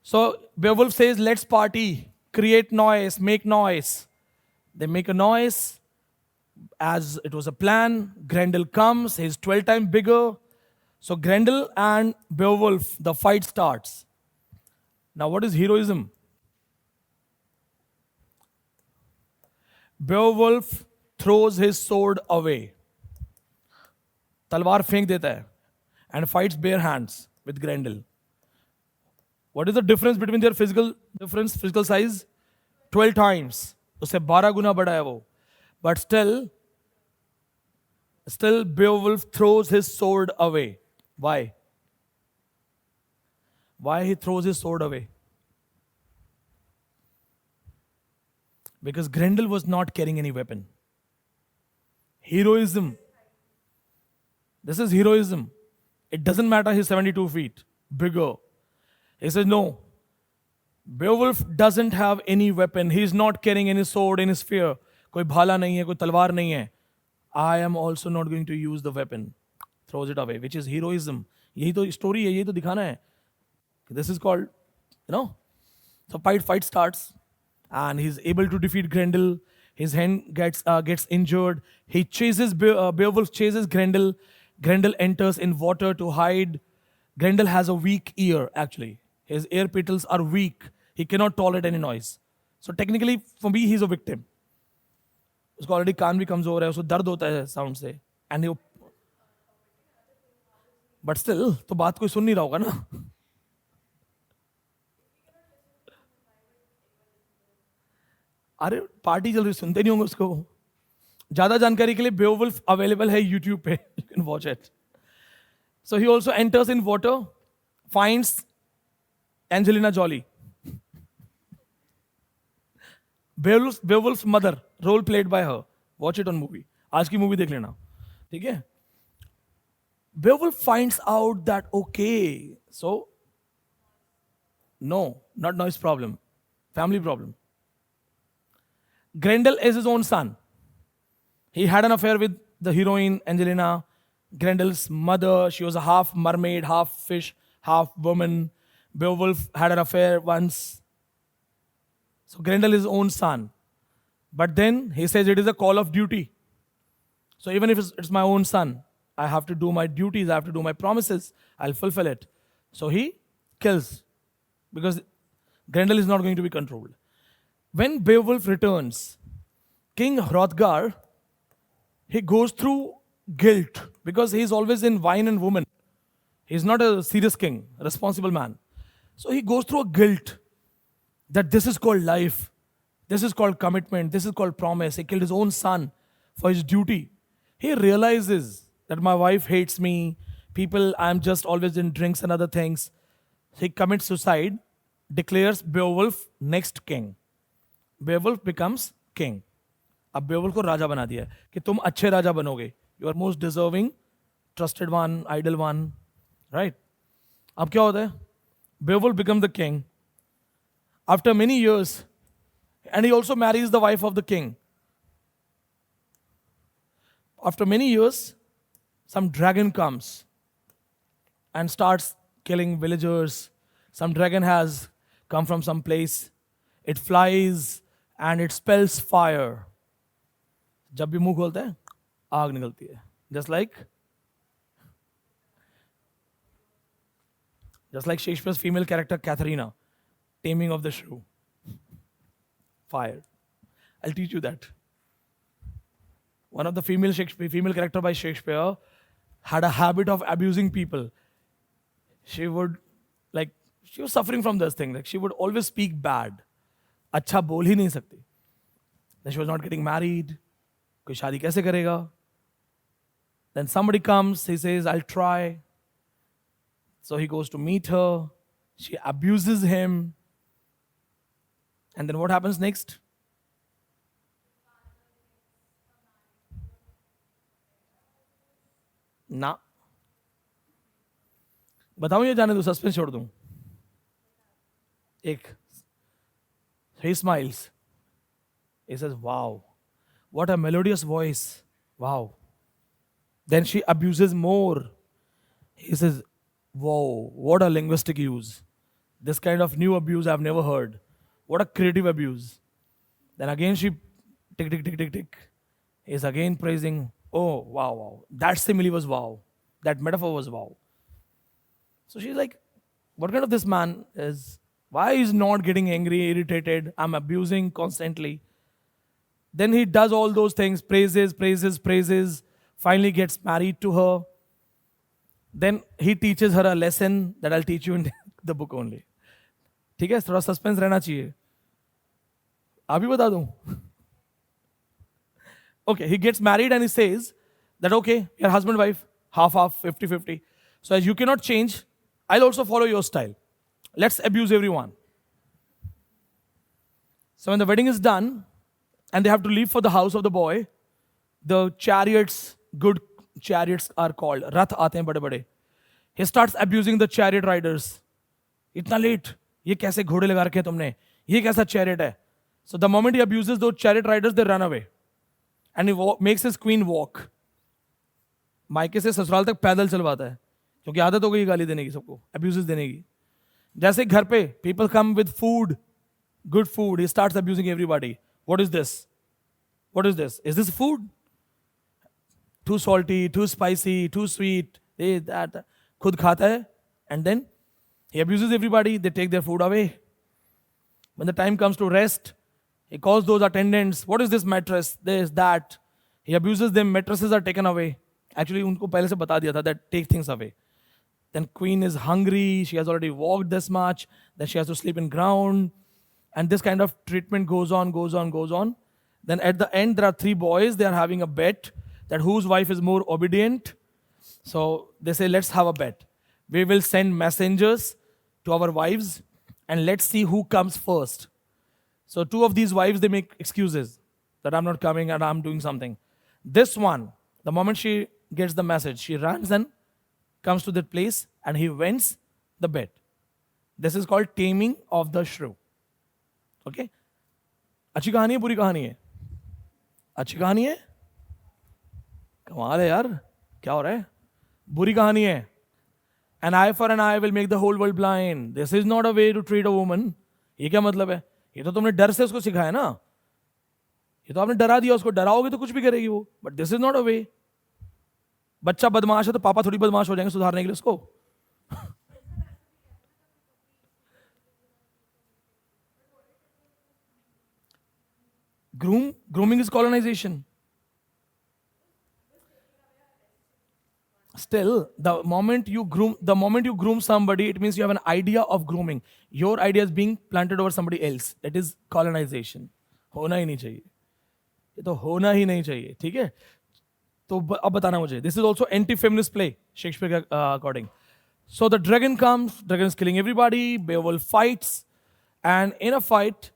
So Beowulf says let's party, create noise, make noise. They make a noise. As it was a plan, Grendel comes. He's 12 times bigger. So Grendel and Beowulf, the fight starts. Now what is heroism? Beowulf throws his sword away. तलवार फेंक देता है and fights bare hands with Grendel. What is the difference between their physical size? 12 times. उससे 12 गुना बड़ा है वो. But still Beowulf throws his sword away. Why? Why he throws his sword away? Because Grendel was not carrying any weapon. Heroism. This is heroism. It doesn't matter he's 72 feet, bigger. He says, no. Beowulf doesn't have any weapon. He's not carrying any sword in his spear. कोई भाला नहीं है, कोई तलवार नहीं है. I am also not going to use the weapon. Throws it away, which is heroism. यही तो story है, यही तो दिखाना है. This is called, So fight starts, and he's able to defeat Grendel. His hand gets injured. He chases Beowulf chases Grendel. Grendel enters in water to hide. Grendel has a weak ear, actually. His ear petals are weak. He cannot tolerate any noise. So technically, for me, he's a victim. उसको already कान भी कमजोर है, उसको दर्द होता है sound से. And but still तो बात कोई सुन नहीं रहा होगा ना. अरे पार्टी चल रही, सुनते नहीं होंगे उसको. ज्यादा जानकारी के लिए बेओवुल्फ अवेलेबल है यूट्यूब पे, you can watch it. So he also enters in water, finds Angelina Jolie, Beowulf's mother, role played by her. Watch it on movie. आज की मूवी देख लेना, ठीक है. Beowulf finds out that okay, so no, not noise problem, family problem. Grendel is his own son. He had an affair with the heroine Angelina, Grendel's mother. She was a half mermaid, half fish, half woman. Beowulf had an affair once. So Grendel is his own son. But then he says it is a call of duty. So even if it's my own son, I have to do my duties, I have to do my promises, I'll fulfill it. So he kills, because Grendel is not going to be controlled. When Beowulf returns, King Hrothgar, he goes through guilt, because he's always in wine and woman. He's not a serious king, a responsible man. So he goes through a guilt that this is called life, this is called commitment, this is called promise. He killed his own son for his duty. He realizes that my wife hates me, people, I'm just always in drinks and other things. He commits suicide, declares Beowulf next king. Beowulf becomes king. अब Beowulf को राजा बना दिया कि तुम अच्छे राजा बनोगे. You are most deserving, trusted one, ideal one, right? अब क्या होता है? Beowulf becomes the king. After many years, and he also marries the wife of the king. After many years, some dragon comes and starts killing villagers. Some dragon has come from some place. It flies and it spells fire. जब भी मुंह खोलता है आग निकलती है. Just like Shakespeare's female character Katharina, Taming of the Shrew. Fire. I'll teach you that. One of the female character by Shakespeare had a habit of abusing people. She was suffering from this thing. Like she would always speak bad. अच्छा बोल ही नहीं सकती. Then she was not getting married. कोई शादी कैसे करेगा? Then somebody comes, he says, I'll try. So he goes to meet her. She abuses him. And then what happens next? ना बताऊं या जाने दो, सस्पेंस छोड़ दूं? एक, he smiles. He says, wow, what a melodious voice. Wow. Then she abuses more. He says, whoa, what a linguistic use. This kind of new abuse I've never heard. What a creative abuse. Then again she tick. He's again praising. Oh, wow. That simile was wow. That metaphor was wow. So she's like, what kind of this man is? Why he's not getting angry, irritated? I'm abusing constantly. Then he does all those things, praises. Finally gets married to her. Then he teaches her a lesson that I'll teach you in the book only. ठीक है, थोड़ा suspense रहना चाहिए. अभी बता दूं. Okay, he gets married and he says that, okay, you're husband, wife, half, 50-50. So as you cannot change, I'll also follow your style. Let's abuse everyone. So when the wedding is done and they have to leave for the house of the boy, the chariots, good chariots are called. Rath aate hain bade bade. He starts abusing the chariot riders. इतना late ये कैसे घोड़े लगा रखे तुमने ये कैसा chariot है so the moment he abuses those chariot riders they run away and he makes his queen walk मायके से ससुराल तक पैदल चलवाता है क्योंकि आदत हो गई गाली देने की सबको abuses देने की जैसे घर पे people come with food good food he starts abusing everybody what is this food too salty too spicy too sweet that खुद खाता है and then he abuses everybody, they take their food away. When the time comes to rest, he calls those attendants, what is this mattress, this, that. He abuses them, mattresses are taken away. Actually, unko pehle se bata diya tha that take things away. Then queen is hungry, she has already walked this much, then she has to sleep in ground. And this kind of treatment goes on. Then at the end, there are 3 boys, they are having a bet that whose wife is more obedient. So they say, let's have a bet. We will send messengers to our wives and let's see who comes first. So 2 of these wives, they make excuses that I'm not coming and I'm doing something. This one, the moment she gets the message, she runs and comes to that place and he wins the bet. This is called taming of the shrew. Okay? अच्छी कहानी है बुरी कहानी है अच्छी कहानी है कमाल है यार क्या हो रहा है बुरी कहानी है An eye for an eye will make the whole world blind. This is not a way to treat a woman. ये क्या मतलब है ये तो तुमने डर से उसको सिखाया ना ये तो आपने डरा दिया उसको डराओगे तो कुछ भी करेगी वो but this is not a way बच्चा बदमाश है तो पापा थोड़ी बदमाश हो जाएंगे सुधारने के लिए उसको grooming is colonization. Still, the moment you groom somebody, it means you have an idea of grooming. Your idea is being planted over somebody else. That is colonization. होना ही नहीं चाहिए ये तो होना ही नहीं चाहिए ठीक है तो अब बताना मुझे this is also anti-feminist play Shakespeare according. So the dragon comes, dragon is killing everybody, Beowulf fights, and in a fight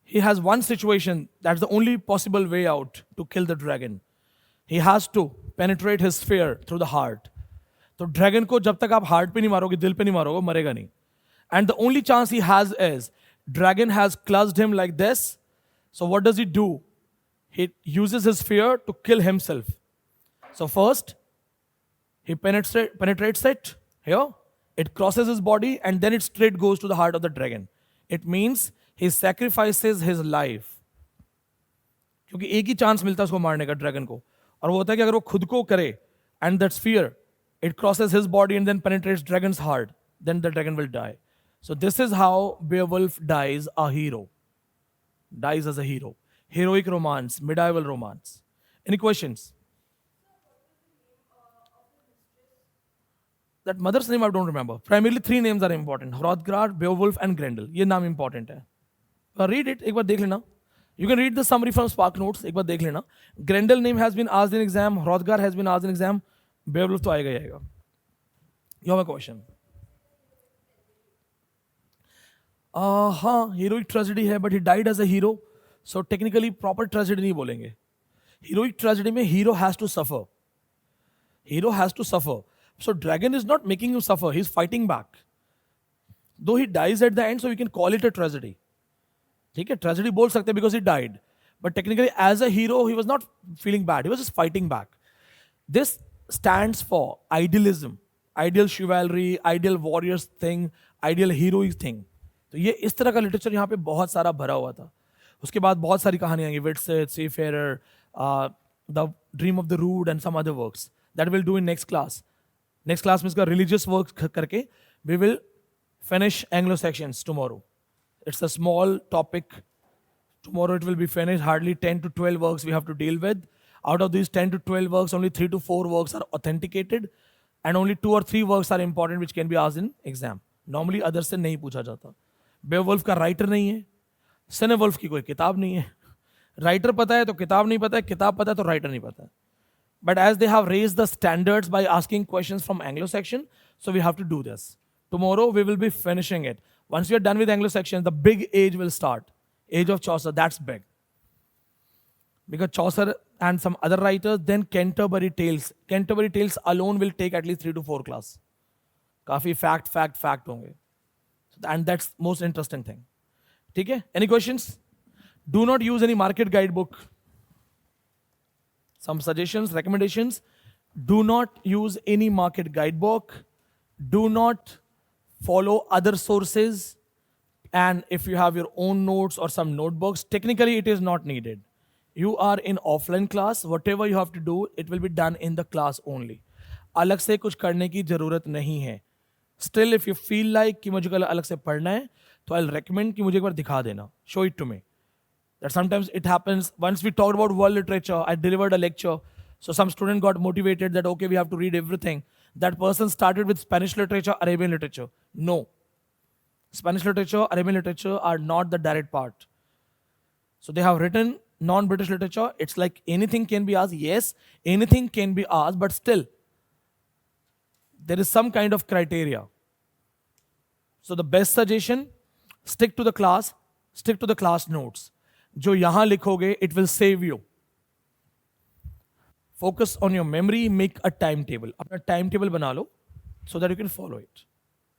he has one situation that's the only possible way out to kill the dragon. He has to penetrate his spear through the heart. तो dragon को जब तक आप heart पे नहीं मारोगे दिल पे नहीं मारोगे मरेगा नहीं. And the only chance he has is dragon has clutched him like this. So what does he do? He uses his spear to kill himself. So first he penetrates it here. It crosses his body and then it straight goes to the heart of the dragon. It means he sacrifices his life. क्योंकि एक ही chance मिलता है उसको मारने का dragon को और वो होता है कि अगर वो खुद को करे and that spear it crosses his body and then penetrates dragon's heart, then the dragon will die. So this is how Beowulf dies a hero. Dies as a hero. Heroic romance, medieval romance. Any questions? That mother's name I don't remember. Primarily 3 names are important. Hrothgar, Beowulf and Grendel. ये नाम important है. Read it, एक बार देख लेना. You can read the summary from Spark Notes. एक बार देख लेना. Grendel name has been asked in exam. Hrothgar has been asked in exam. Beowulf तो आएगा ही आएगा. You have a question? हाँ, heroic tragedy है, but he died as a hero. So technically proper tragedy नहीं बोलेंगे. Heroic tragedy में hero has to suffer. Hero has to suffer. So dragon is not making you suffer. He's fighting back. Though he dies at the end, so we can call it a tragedy. ठीक है, tragedy बोल सकते because he died. But technically as a hero, he was not feeling bad. He was just fighting back. This stands for idealism. Ideal chivalry, ideal warriors thing, ideal heroic thing. तो ये इस तरह का literature यहाँ पे बहुत सारा भरा हुआ था. उसके बाद बहुत सारी कहानियाँ आएंगी, Widsith, Seafarer, The Dream of the Rood and some other works. That we'll do in next class. Next class में इसका religious work करके we will finish Anglo sections tomorrow. It's a small topic. Tomorrow it will be finished. Hardly 10 to 12 works we have to deal with. Out of these 10 to 12 works, only 3 to 4 works are authenticated and only 2 or 3 works are important which can be asked in exam. Normally others से नहीं पूछा जाता. Beowulf का writer नहीं है. Cinewolf की कोई किताब नहीं है. राइटर पता है तो किताब नहीं पता है, किताब पता है तो राइटर नहीं पता है. But as they have raised the standards by asking questions from Anglo section, so we have to do this. Tomorrow we will be finishing it. Once we are done with Anglo section, the big age will start. Age of Chaucer, that's big. Because Chaucer and some other writers, then Canterbury Tales. Canterbury Tales alone will take at least 3 to 4 class. काफी fact होंगे. And that's most interesting thing. ठीक है? Any questions? Do not use any market guidebook. Some suggestions, recommendations. Do not use any market guidebook. Do not follow other sources. And if you have your own notes or some notebooks, technically it is not needed. You are in offline class. Whatever you have to do, it will be done in the class only. अलग से कुछ करने की जरूरत नहीं है. Still, if you feel like कि मुझे कल अलग से पढ़ना है, तो I'll recommend कि मुझे एक बार दिखा देना. Show it to me. That sometimes it happens. Once we talked about world literature, I delivered a lecture. So some student got motivated that, okay, we have to read everything. That person started with Spanish literature, Arabian literature. No. Spanish literature, Arabian literature are not the direct part. So they have written non-British literature. It's like anything can be asked. Yes, anything can be asked, but still, there is some kind of criteria. So the best suggestion, stick to the class notes. जो यहां लिखोगे, it will save you. Focus on your memory, make a timetable. अपना timetable बना लो so that you can follow it.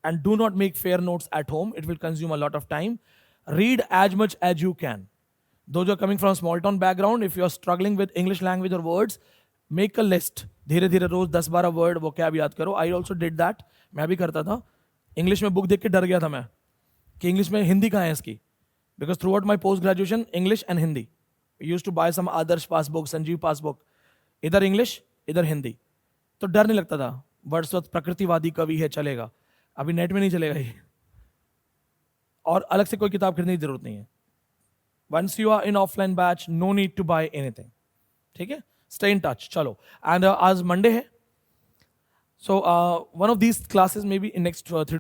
And do not make fair notes at home. It will consume a lot of time. Read as much as you can. Those who are coming from a small town background, if you are struggling with English language or words, make a list. धीरे धीरे रोज 10-12 word वो क्या याद करो. I also did that. मैं भी करता था. इंग्लिश में बुक देख के डर गया था मैं कि इंग्लिश में हिंदी कहाँ है इसकी. Because throughout my post-graduation, English and Hindi. I used to buy some Adarsh passbook, Sanjeev passbook. इधर English, इधर हिंदी. तो डर नहीं लगता था. वर्ड्सवर्थ प्रकृतिवादी कवि है, चलेगा. अभी नेट में नहीं चलेगा ये. और अलग से कोई किताब खरीदने की जरूरत नहीं है. Once you are in offline batch, no need to buy anything. ठीक है? Stay in touch. चलो. And आज Monday है. So one of these classes maybe in next 3